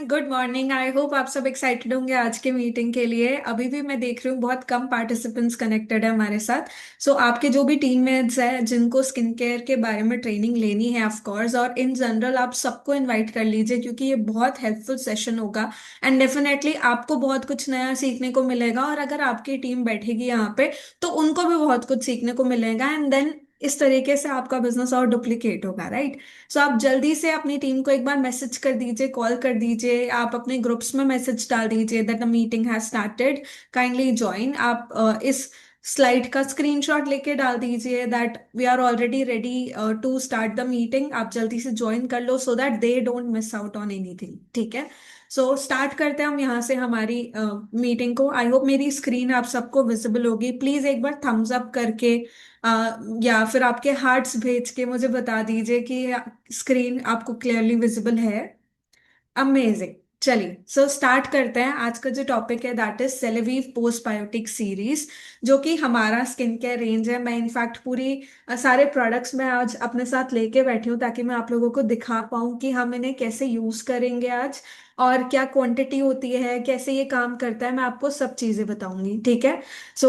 Good morning. I hope आप सब excited होंगे आज के मीटिंग के लिए। अभी भी मैं देख रही हूँ बहुत कम पार्टिसिपेंट्स कनेक्टेड है हमारे साथ। आपके जो भी टीममेट्स हैं जिनको स्किन केयर के बारे में ट्रेनिंग लेनी है ऑफ कोर्स, और इन जनरल आप सबको इनवाइट कर लीजिए क्योंकि ये बहुत हेल्पफुल सेशन होगा। एंड डेफिनेटली आपको बहुत कुछ नया सीखने को मिलेगा, और अगर आपकी टीम बैठेगी यहाँ पे तो उनको भी बहुत कुछ सीखने को मिलेगा। एंड देन इस तरीके से आपका बिजनेस और डुप्लीकेट होगा, राइट? आप जल्दी से अपनी टीम को एक बार मैसेज कर दीजिए, कॉल कर दीजिए, आप अपने ग्रुप्स में मैसेज डाल दीजिए that the meeting has started, kindly join. आप इस स्लाइड का स्क्रीनशॉट लेके डाल दीजिए that we are already ready to start the meeting. आप जल्दी से ज्वाइन कर लो so that they don't miss out on anything, ठीक है? स्टार्ट करते हैं हम यहाँ से हमारी मीटिंग को। आई होप मेरी स्क्रीन आप सबको विजिबल होगी। प्लीज एक बार थम्स अप करके या फिर आपके हार्ट्स भेज के मुझे बता दीजिए कि स्क्रीन आपको क्लियरली विजिबल है। अमेजिंग। चलिए स्टार्ट करते हैं। आज का जो टॉपिक है दैट इज सेलेविव पोस्टबायोटिक सीरीज, जो कि हमारा स्किन केयर रेंज है। मैं इनफैक्ट पूरी सारे प्रोडक्ट्स मैं आज अपने साथ लेके बैठी हूँ ताकि मैं आप लोगों को दिखा पाऊँ कि हम इन्हें कैसे यूज करेंगे आज, और क्या क्वांटिटी होती है, कैसे ये काम करता है। मैं आपको सब चीजें बताऊंगी, ठीक है?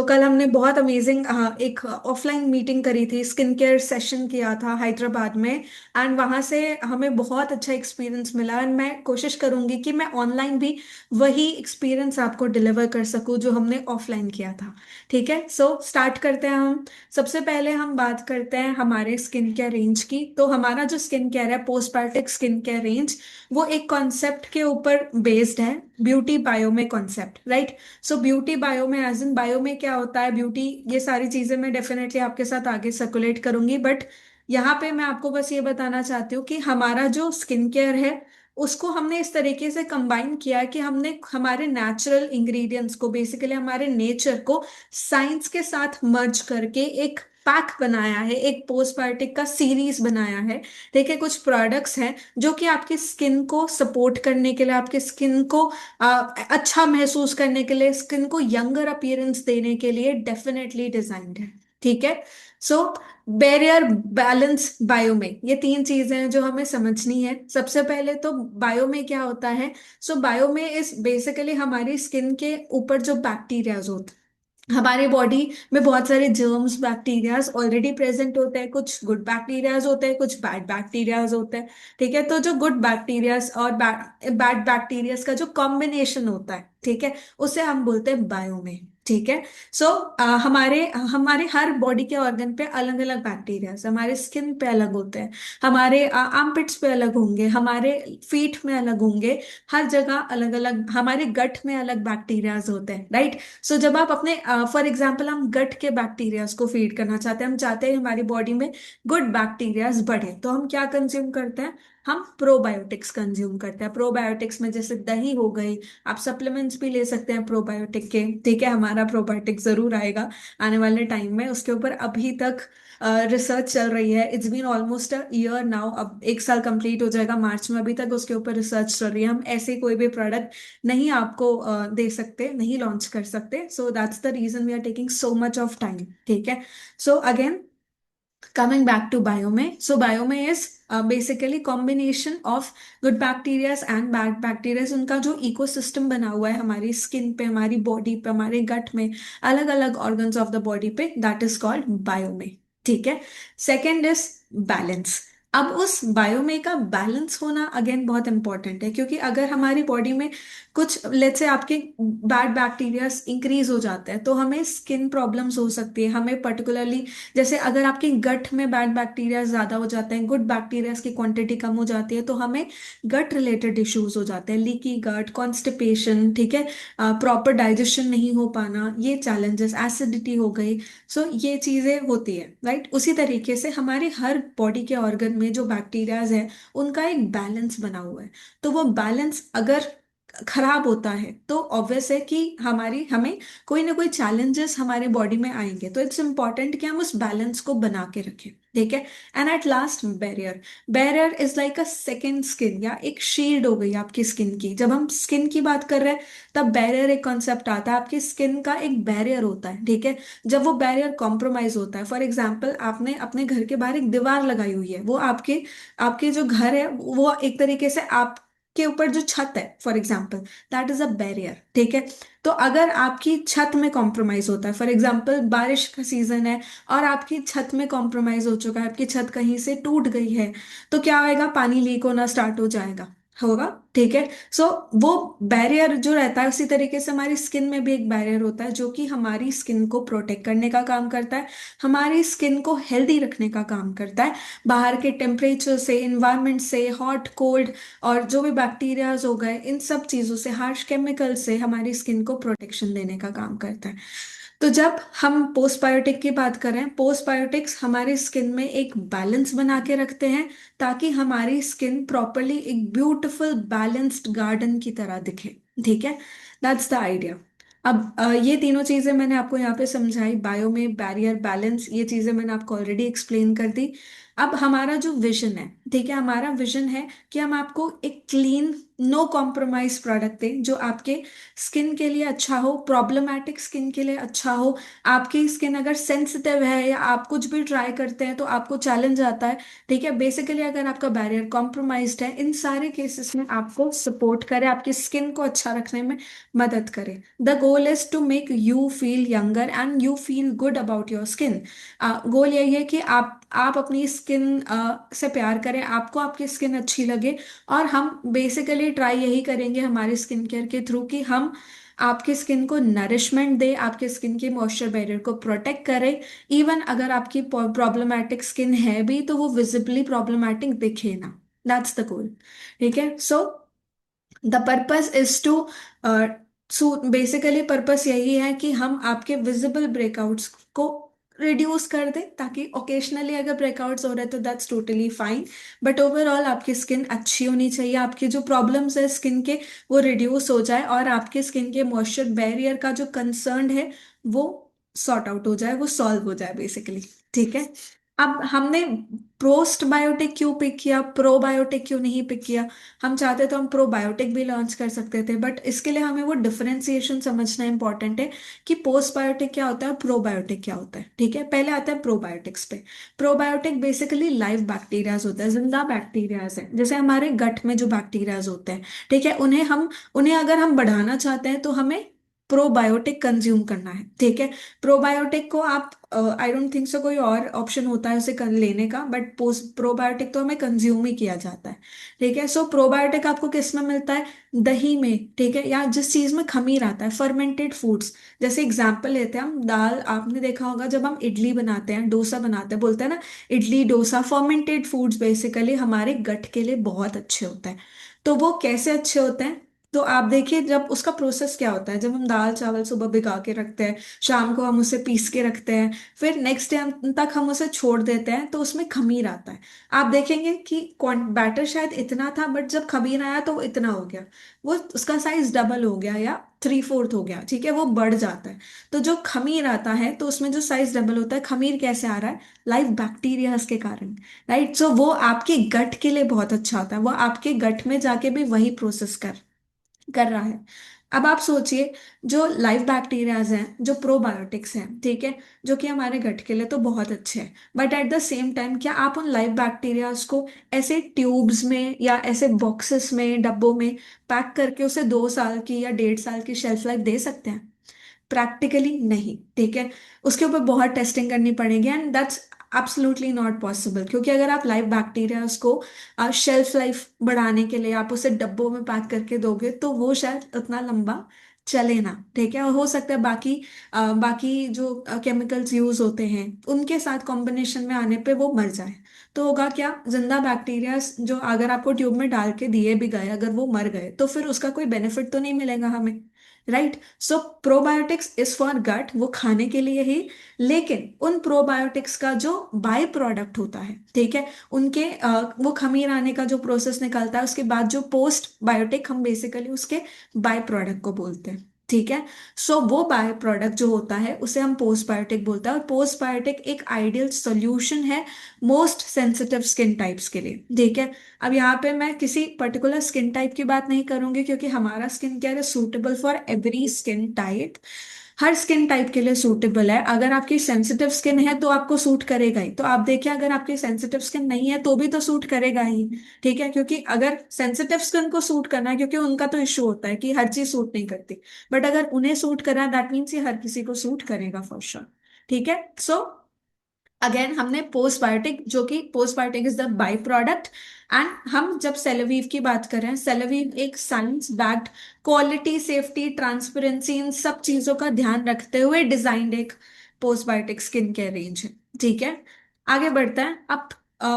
कल हमने बहुत अमेजिंग एक ऑफलाइन मीटिंग करी थी, स्किन केयर सेशन किया था हैदराबाद में। एंड वहां से हमें बहुत अच्छा एक्सपीरियंस मिला, एंड मैं कोशिश करूंगी कि मैं ऑनलाइन भी वही एक्सपीरियंस आपको डिलीवर कर सकूं जो हमने ऑफलाइन किया था, ठीक है? स्टार्ट करते हैं हम। सबसे पहले हम बात करते हैं हमारे स्किन केयर रेंज की। तो हमारा जो स्किन केयर है, पोस्टबायोटिक स्किन केयर रेंज, वो एक कॉन्सेप्ट के ऊपर बेस्ड है, ब्यूटी बायो में कॉन्सेप्ट, राइट? ब्यूटी बायो में एज इन बायो में क्या होता है, ब्यूटी, ये सारी चीजें मैं डेफिनेटली आपके साथ आगे सर्कुलेट करूंगी। बट यहाँ पे मैं आपको बस ये बताना चाहती हूँ कि हमारा जो स्किन केयर है उसको हमने इस तरीके से कंबाइन किया है कि हमने हमारे नेचुरल इंग्रेडिएंट्स को, बेसिकली हमारे नेचर को साइंस के साथ मर्ज करके एक पैक बनाया है, एक पोस्टबायोटिक का सीरीज बनाया है। ठीक है, कुछ प्रोडक्ट्स हैं जो कि आपकी स्किन को सपोर्ट करने के लिए, आपके स्किन को अच्छा महसूस करने के लिए, स्किन को यंगर अपीयरेंस देने के लिए डेफिनेटली डिजाइन्ड है, ठीक है? सो बैरियर, बैलेंस, बायो में, ये तीन चीजें हैं जो हमें समझनी है। सबसे पहले तो बायो में क्या होता है। बायो में इस बेसिकली हमारी स्किन के ऊपर जो बैक्टीरियाज होते हैं, हमारे बॉडी में बहुत सारे जर्म्स, बैक्टीरियाज ऑलरेडी प्रेजेंट होते हैं। कुछ गुड बैक्टीरियाज होते हैं, कुछ बैड बैक्टीरियाज होते हैं, ठीक है? तो जो गुड बैक्टीरियाज और बैड बैक्टीरियाज का जो कॉम्बिनेशन होता है, ठीक है, उसे हम बोलते हैं बायो में, ठीक है? हमारे हमारे हर बॉडी के ऑर्गन पे अलग अलग बैक्टीरियाज, हमारे स्किन पे अलग होते हैं, हमारे आर्मपिट्स पे अलग होंगे, हमारे फीट में अलग होंगे, हर जगह अलग अलग, हमारे गट में अलग बैक्टीरियाज होते हैं, राइट? जब आप अपने, फॉर एग्जाम्पल, हम गट के बैक्टीरियाज को फीड करना चाहते हैं, हम चाहते हैं हमारी बॉडी में गुड बैक्टीरियाज बढ़े, तो हम क्या कंज्यूम करते हैं? हम प्रोबायोटिक्स कंज्यूम करते हैं। प्रोबायोटिक्स में जैसे दही हो गई, आप सप्लीमेंट्स भी ले सकते हैं प्रोबायोटिक के, ठीक है? हमारा प्रोबायोटिक जरूर आएगा आने वाले टाइम में, उसके ऊपर अभी तक रिसर्च चल रही है। It's been almost a year now, अब एक साल कंप्लीट हो जाएगा मार्च में, अभी तक उसके ऊपर रिसर्च चल रही है। हम ऐसे कोई भी प्रोडक्ट नहीं आपको दे सकते, नहीं लॉन्च कर सकते। That's the reason we are taking so much of time, ठीक है? Again, coming back to bio में, bio में is basically combination of good bacteria and bad bacteria, उनका जो इकोसिस्टम बना हुआ है हमारी स्किन पे, हमारी बॉडी पे, हमारे गट में, अलग अलग ऑर्गन्स ऑफ द बॉडी पे, दैट इज कॉल्ड बायो में, ठीक है? Second is balance. अब उस बायो में का बैलेंस होना अगेन बहुत इंपॉर्टेंट है, क्योंकि अगर हमारी बॉडी में कुछ, लेट्स से आपके बैड बैक्टीरिया इंक्रीज हो जाते हैं तो हमें स्किन प्रॉब्लम्स हो सकती है। हमें पर्टिकुलरली, जैसे अगर आपके गट में बैड बैक्टीरिया ज्यादा हो जाते हैं, गुड बैक्टीरिया की क्वांटिटी कम हो जाती है, तो हमें गट रिलेटेड इश्यूज हो जाते हैं, लीकी गट, कॉन्स्टिपेशन, ठीक है, प्रॉपर डाइजेशन नहीं हो पाना, ये चैलेंजेस, एसिडिटी हो गई। ये चीजें होती है, राइट? उसी तरीके से हमारे हर बॉडी के ऑर्गन में जो बैक्टीरियाज है उनका एक बैलेंस बना हुआ है। तो वो बैलेंस अगर खराब होता है तो ऑब्वियस है कि हमारी हमें कोई ना कोई चैलेंजेस हमारे बॉडी में आएंगे। तो इट्स इंपॉर्टेंट कि हम उस बैलेंस को बना के रखें, ठीक है? And at last, barrier. Barrier is like a second skin, या एक शील्ड हो गई आपकी स्किन की। जब हम स्किन की बात कर रहे हैं तब बैरियर एक कॉन्सेप्ट आता है, आपकी स्किन का एक बैरियर होता है, ठीक है? जब वो बैरियर कॉम्प्रोमाइज होता है, फॉर एग्जाम्पल आपने अपने घर के बाहर एक दीवार लगाई हुई है, वो आपके आपके जो घर है वो एक तरीके से आप के ऊपर जो छत है, for example, that is a barrier, ठीक है। तो अगर आपकी छत में कॉम्प्रोमाइज होता है, फॉर एग्जाम्पल बारिश का सीजन है और आपकी छत में कॉम्प्रोमाइज हो चुका है, आपकी छत कहीं से टूट गई है, तो क्या होएगा, पानी लीक होना स्टार्ट हो जाएगा, होगा, ठीक है। सो वो बैरियर जो रहता है, उसी तरीके से हमारी स्किन में भी एक बैरियर होता है जो कि हमारी स्किन को प्रोटेक्ट करने का काम करता है, हमारी स्किन को हेल्दी रखने का काम करता है, बाहर के टेम्परेचर से, इन्वायरमेंट से, हॉट कोल्ड और जो भी बैक्टीरियाज हो गए, इन सब चीज़ों से, हार्श केमिकल से हमारी स्किन को प्रोटेक्शन देने का काम करता है। तो जब हम पोस्टबायोटिक की बात करें, पोस्टबायोटिक्स हमारी स्किन में एक बैलेंस बना के रखते हैं ताकि हमारी स्किन प्रॉपरली एक ब्यूटीफुल बैलेंस्ड गार्डन की तरह दिखे, ठीक है। That's the idea. अब ये तीनों चीजें मैंने आपको यहाँ पे समझाई, बायो में बैरियर, बैलेंस, ये चीजें मैंने आपको ऑलरेडी एक्सप्लेन कर दी। अब हमारा जो विजन है, ठीक है, हमारा विजन है कि हम आपको एक क्लीन, नो कॉम्प्रोमाइज प्रोडक्ट दें जो आपके स्किन के लिए अच्छा हो, प्रॉब्लमैटिक स्किन के लिए अच्छा हो। आपकी स्किन अगर सेंसिटिव है या आप कुछ भी ट्राई करते हैं तो आपको चैलेंज आता है, ठीक है, बेसिकली अगर आपका बैरियर कॉम्प्रोमाइज्ड है, इन सारे केसेस में आपको सपोर्ट करे, आपकी स्किन को अच्छा रखने में मदद करे। The goal is to make you feel younger and you feel good about your skin. Goal यही है कि आप अपनी स्किन से प्यार करें, आपको आपकी स्किन अच्छी लगे, और हम बेसिकली ट्राई यही करेंगे हमारे स्किन केयर के थ्रू कि हम आपके स्किन को नरिशमेंट दे, आपके स्किन के मॉइस्चर बैरियर को प्रोटेक्ट करे। इवन अगर आपकी प्रॉब्लमैटिक स्किन है भी तो वो विजिबली प्रॉब्लमैटिक दिखे ना। दैट्स द गोल, ठीक है। So the purpose is to, so basically purpose यही है कि हम आपके विजिबल ब्रेकआउट्स को रिड्यूस कर दें, ताकि ओकेशनली अगर ब्रेकआउट्स हो रहे हैं तो that's totally fine, but overall आपकी स्किन अच्छी होनी चाहिए, आपके जो प्रॉब्लम्स है स्किन के वो रिड्यूस हो जाए, और आपके स्किन के मॉइस्चर बैरियर का जो कंसर्न है वो सॉर्ट आउट हो जाए, वो सॉल्व हो जाए बेसिकली, ठीक है। अब हमने पोस्ट बायोटिक क्यों पिक किया, प्रोबायोटिक क्यों नहीं पिक किया? हम चाहते तो हम प्रोबायोटिक भी लॉन्च कर सकते थे, बट इसके लिए हमें वो डिफरेंशिएशन समझना इंपॉर्टेंट है कि पोस्टबायोटिक क्या होता है, प्रोबायोटिक क्या होता है, ठीक है। पहले आता है प्रोबायोटिक्स पे। प्रोबायोटिक बेसिकली लाइव बैक्टीरियाज होता है, जिंदा बैक्टीरियाज है, जैसे हमारे गट में जो बैक्टीरियाज होते हैं, ठीक है, उन्हें अगर हम बढ़ाना चाहते हैं तो हमें प्रोबायोटिक कंज्यूम करना है, ठीक है। प्रोबायोटिक को आप, आई डोंट थिंक सो कोई और ऑप्शन होता है उसे लेने का, बट पोस्ट प्रोबायोटिक तो हमें कंज्यूम ही किया जाता है, ठीक है। सो प्रोबायोटिक आपको किस में मिलता है? दही में, ठीक है, या जिस चीज में खमीर आता है, फर्मेंटेड फूड्स। जैसे एग्जाम्पल लेते हैं हम, दाल, आपने देखा होगा जब हम इडली बनाते हैं, डोसा बनाते हैं, बोलते हैं ना, idli dosa, fermented foods basically हमारे गट के लिए बहुत अच्छे होते हैं। तो वो कैसे अच्छे होते हैं? तो आप देखिए, जब उसका प्रोसेस क्या होता है, जब हम दाल चावल सुबह भिगा के रखते हैं, शाम को हम उसे पीस के रखते हैं, फिर नेक्स्ट डे तक हम उसे छोड़ देते हैं, तो उसमें खमीर आता है। आप देखेंगे कि बैटर शायद इतना था, बट जब खमीर आया तो वो इतना हो गया, वो उसका साइज डबल हो गया या थ्री फोर्थ हो गया, ठीक है, वो बढ़ जाता है। तो जो खमीर आता है तो उसमें जो साइज डबल होता है, खमीर कैसे आ रहा है? लाइव बैक्टीरियाज के कारण, राइट। सो वो आपके गट के लिए बहुत अच्छा होता है, वो आपके गट में जाके भी वही प्रोसेस कर रहा है। अब आप सोचिए, जो लाइव बैक्टीरियाज हैं, जो प्रोबायोटिक्स हैं, ठीक है, जो कि हमारे गट के लिए तो बहुत अच्छे हैं, but at the same time क्या आप उन लाइव बैक्टीरियाज को ऐसे ट्यूब्स में या ऐसे बॉक्सेस में, डब्बों में पैक करके उसे 2 साल की या 1.5 साल की शेल्फ लाइफ दे सकते हैं? प्रैक्टिकली नहीं, ठीक है। उसके ऊपर बहुत टेस्टिंग करनी पड़ेगी, and that's absolutely not possible, क्योंकि अगर आप लाइव बैक्टीरियाज को शेल्फ लाइफ बढ़ाने के लिए आप उसे डब्बों में पैक करके दोगे तो वो शायद उतना लंबा चले ना, ठीक है। और हो सकता है बाकी जो केमिकल्स यूज होते हैं उनके साथ कॉम्बिनेशन में आने पे वो मर जाए, तो होगा क्या? जिंदा बैक्टीरिया जो अगर आपको ट्यूब में डाल के दिए भी गए, अगर वो मर गए तो फिर उसका कोई बेनिफिट तो नहीं मिलेगा हमें, right. So probiotics is for gut, वो खाने के लिए ही, लेकिन उन प्रोबायोटिक्स का जो बाय प्रोडक्ट होता है, ठीक है, वो खमीर आने का जो प्रोसेस निकलता है, उसके बाद जो पोस्ट बायोटिक, हम बेसिकली उसके बाय प्रोडक्ट को बोलते हैं, ठीक है। सो वो बाय प्रोडक्ट जो होता है उसे हम पोस्ट बायोटिक बोलते हैं, और पोस्ट बायोटिक एक आइडियल सोल्यूशन है मोस्ट सेंसिटिव स्किन टाइप्स के लिए, ठीक है। अब यहाँ पे मैं किसी पर्टिकुलर स्किन टाइप की बात नहीं करूंगी, क्योंकि हमारा skin care is suitable for every skin type, her skin type के लिए सूटेबल है। अगर आपकी सेंसिटिव स्किन है तो आपको सूट करेगा ही। तो आप देखिए, अगर आपकी सेंसिटिव स्किन नहीं है तो भी तो सूट करेगा ही। ठीक है, क्योंकि अगर सेंसिटिव स्किन को सूट करना है, क्योंकि उनका तो इश्यू होता है कि हर चीज सूट नहीं करती, बट अगर उन्हें सूट करा दैट मीन्स ये हर किसी को सूट करेगा फॉर श्योर। ठीक है। सो अगेन हमने पोस्ट बायोटिक, जो कि postbiotic is the byproduct. And हम जब सेलोवीव की बात करें, सेलोवीव एक science backed, quality, safety, transparency, इन सब चीजों का ध्यान रखते हुए डिजाइंड एक postbiotic skin care range है। ठीक है, आगे बढ़ते हैं। अब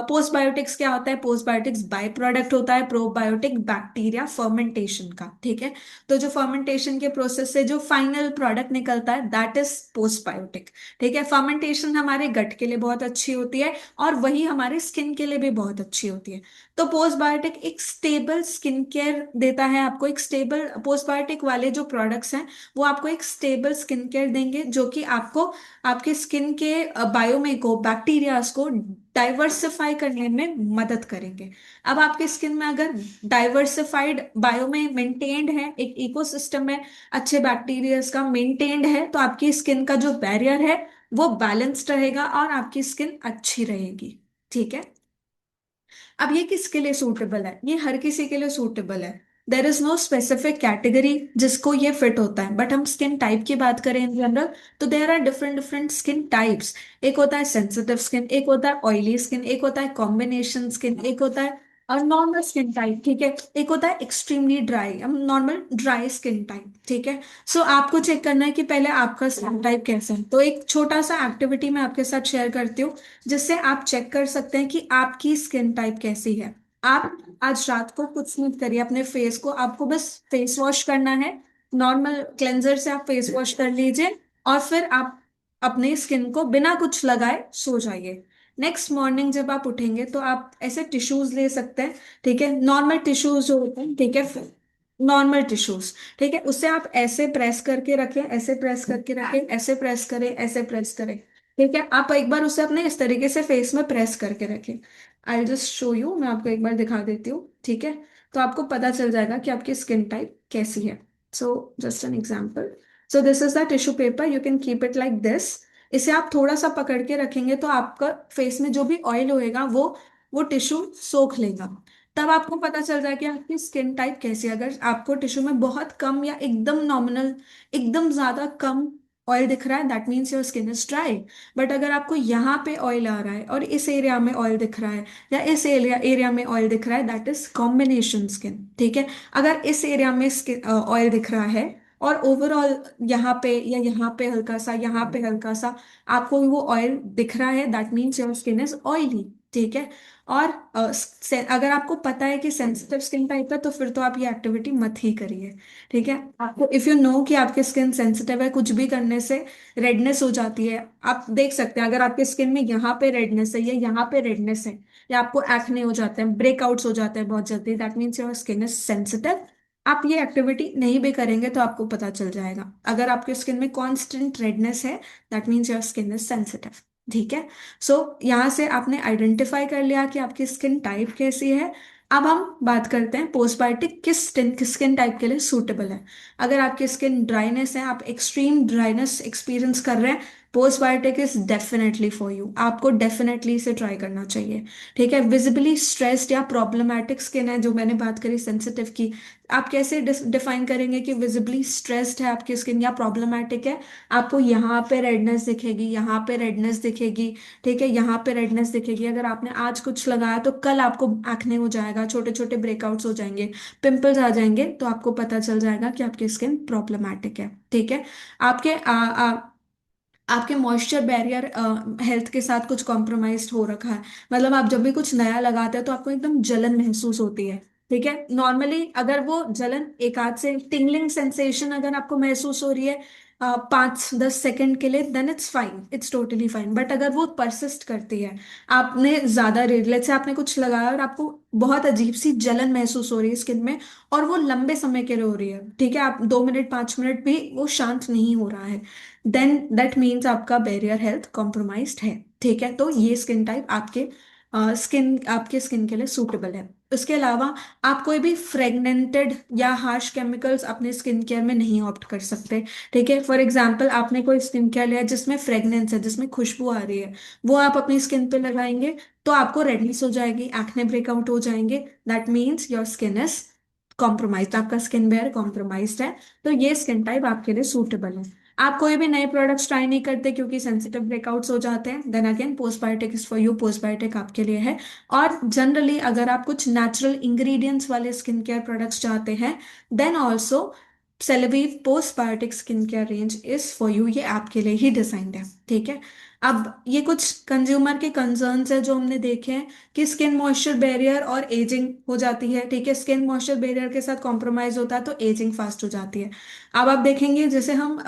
पोस्ट बायोटिक्स क्या होता है? पोस्ट बायोटिक्स बाय प्रोडक्ट होता है प्रोबायोटिक बैक्टीरिया फर्मेंटेशन का। ठीक है, तो जो फर्मेंटेशन के प्रोसेस से जो फाइनल प्रोडक्ट निकलता है दैट इज पोस्ट बायोटिक। ठीक है, फर्मेंटेशन हमारे गट के लिए बहुत अच्छी होती है और वही हमारे स्किन के लिए भी बहुत अच्छी होती है। तो पोस्ट बायोटिक एक स्टेबल स्किन केयर देता है आपको। एक स्टेबल पोस्ट बायोटिक वाले जो प्रोडक्ट्स हैं वो आपको एक स्टेबल स्किन केयर देंगे, जो कि आपको आपके स्किन के बायोमे को, बैक्टीरियाज को डाइवर्सिफाई करने में मदद करेंगे। अब आपके स्किन में अगर डाइवर्सिफाइड बायोमे मेंटेन्ड है, एक इकोसिस्टम है, अच्छे बैक्टीरियाज का मेंटेन्ड है, तो आपकी स्किन का जो बैरियर है वो बैलेंस्ड रहेगा और आपकी स्किन अच्छी रहेगी। ठीक है, अब ये किसके लिए सूटेबल है? ये हर किसी के लिए सूटेबल है। There is no specific category जिसको ये फिट होता है। बट हम स्किन टाइप की बात करें इन जनरल, तो there are different different skin types. एक होता है सेंसिटिव स्किन, एक होता है ऑयली स्किन, एक होता है कॉम्बिनेशन स्किन, एक होता है और नॉर्मल स्किन टाइप। ठीक है, एक होता है एक्सट्रीमली ड्राई, हम नॉर्मल ड्राई स्किन टाइप। ठीक है, सो आपको चेक करना है कि पहले आपका स्किन टाइप कैसा है। तो एक छोटा सा एक्टिविटी मैं आपके साथ शेयर करती हूँ, जिससे आप चेक कर सकते हैं कि आपकी स्किन टाइप कैसी है। आप आज रात को कुछ नहीं करिए, अपने फेस को, आपको बस फेस वॉश करना है। नॉर्मल क्लेंजर से आप फेस वॉश कर लीजिए और फिर आप अपने स्किन को बिना कुछ लगाए सो जाइए। नेक्स्ट मॉर्निंग जब आप उठेंगे तो आप ऐसे टिश्यूज ले सकते हैं। ठीक है, नॉर्मल टिश्यूज जो होते हैं, ठीक है, नॉर्मल टिश्यूज। ठीक है, उससे आप ऐसे प्रेस करके रखें, ऐसे प्रेस करके रखें, ऐसे प्रेस करें, ऐसे प्रेस करें। ठीक है, आप एक बार उसे अपने इस तरीके से फेस में प्रेस करके रखें। आई जस्ट शो यू, मैं आपको एक बार दिखा देती हूँ। ठीक है, तो आपको पता चल जाएगा कि आपकी स्किन टाइप कैसी है। So just an example, so this is the tissue paper, you can keep it like this. इसे आप थोड़ा सा पकड़ के रखेंगे तो आपका फेस में जो भी ऑयल होएगा वो टिश्यू सोख लेगा। तब आपको पता चल जाए कि आपकी स्किन टाइप कैसी है। अगर आपको टिश्यू में बहुत कम या एकदम नॉमिनल, एकदम ज्यादा कम ऑयल दिख रहा है that means your skin is dry. But अगर आपको यहाँ पे ऑयल आ रहा है और इस एरिया में ऑयल दिख रहा है या इस एरिया एरिया में ऑयल दिख रहा है दैट इज कॉम्बिनेशन स्किन। ठीक है, अगर इस एरिया में स्किन ऑयल दिख रहा है और ओवरऑल यहाँ पे या यहाँ पे हल्का सा, यहाँ पे हल्का सा आपको वो ऑयल दिख रहा है that means your skin is oily. ठीक है, और अगर आपको पता है कि सेंसिटिव स्किन टाइप है तो फिर तो आप ये एक्टिविटी मत ही करिए। ठीक है, आपको इफ यू नो कि आपकी स्किन सेंसिटिव है, कुछ भी करने से रेडनेस हो जाती है, आप देख सकते हैं अगर आपके स्किन में यहाँ पे रेडनेस है या यहाँ पे रेडनेस है या आपको एक्ने हो जाते हैं, ब्रेकआउट्स हो जाते हैं बहुत जल्दी, that means your skin is sensitive. आप ये एक्टिविटी नहीं भी करेंगे तो आपको पता चल जाएगा। अगर आपके स्किन में कॉन्स्टेंट रेडनेस है that means your skin is sensitive. ठीक है, सो यहाँ से आपने आइडेंटिफाई कर लिया कि आपकी स्किन टाइप कैसी है। अब हम बात करते हैं पोस्टबायोटिक किस स्किन टाइप के लिए सूटेबल है। अगर आपकी स्किन ड्राइनेस है, आप एक्सट्रीम ड्राइनेस एक्सपीरियंस कर रहे हैं, पोस्टबायोटिक इज डेफिनेटली फॉर यू। आपको डेफिनेटली इसे ट्राई करना चाहिए। ठीक है, विजिबली स्ट्रेस्ड या प्रॉब्लमैटिक स्किन है, जो मैंने बात करी सेंसिटिव की, आप कैसे डिफाइन करेंगे कि विजिबली स्ट्रेस्ड है आपकी स्किन या प्रॉब्लमैटिक है? आपको यहाँ पे रेडनेस दिखेगी, यहाँ पे रेडनेस दिखेगी। ठीक है, यहाँ पे रेडनेस दिखेगी। अगर आपने आज कुछ लगाया तो कल आपको एक्ने हो जाएगा, छोटे छोटे ब्रेकआउट्स हो जाएंगे, पिंपल्स आ जाएंगे, तो आपको पता चल जाएगा कि आपकी स्किन प्रॉब्लमैटिक है। ठीक है, आपके आपके मॉइस्चर बैरियर हेल्थ के साथ कुछ कॉम्प्रोमाइज हो रखा है। मतलब आप जब भी कुछ नया लगाते हैं तो आपको एकदम जलन महसूस होती है। ठीक है, नॉर्मली अगर वो जलन एक आध से टिंगलिंग सेंसेशन अगर आपको महसूस हो रही है 5-10 सेकंड के लिए, then it's fine, it's totally fine. But अगर वो परसिस्ट करती है, आपने ज्यादा लेट्स से आपने कुछ लगाया और आपको बहुत अजीब सी जलन महसूस हो रही है स्किन में और वो लंबे समय के लिए हो रही है, ठीक है, आप 2 मिनट 5 मिनट भी वो शांत नहीं हो रहा है, देन दैट मीन्स आपका बैरियर हेल्थ कॉम्प्रोमाइज्ड है। ठीक है, तो ये स्किन टाइप आपके स्किन आपके स्किन के लिए सूटेबल है। उसके अलावा आप कोई भी फ्रेगनेंटेड या हार्श केमिकल्स अपने स्किन केयर में नहीं ऑप्ट कर सकते। ठीक है, फॉर एग्जाम्पल आपने कोई स्किन केयर लिया जिसमें फ्रेग्रेंस है, जिसमें खुशबू आ रही है, वो आप अपनी स्किन पे लगाएंगे तो आपको रेडनेस हो जाएगी, एक्ने ब्रेकआउट हो जाएंगे। That means your skin is compromise, आपका स्किन बेयर कॉम्प्रोमाइज्ड है। तो ये स्किन टाइप आपके लिए सूटेबल है। आप कोई भी नए प्रोडक्ट्स ट्राई नहीं करते क्योंकि सेंसिटिव ब्रेकआउट्स हो जाते हैं, then again postbiotic is for you, postbiotic आपके लिए है। और जनरली अगर आप कुछ नेचुरल इंग्रेडिएंट्स वाले स्किन केयर प्रोडक्ट्स चाहते हैं, देन ऑल्सो सेलेबी postbiotic skin care range is for you, ये आपके लिए ही डिजाइंड है। ठीक है, अब ये कुछ कंज्यूमर के कंसर्न्स है जो हमने देखे हैं कि स्किन मॉइस्चर बैरियर और एजिंग हो जाती है। ठीक है, स्किन मॉइस्चर बैरियर के साथ कॉम्प्रोमाइज होता है तो एजिंग फास्ट हो जाती है। अब आप देखेंगे जैसे हम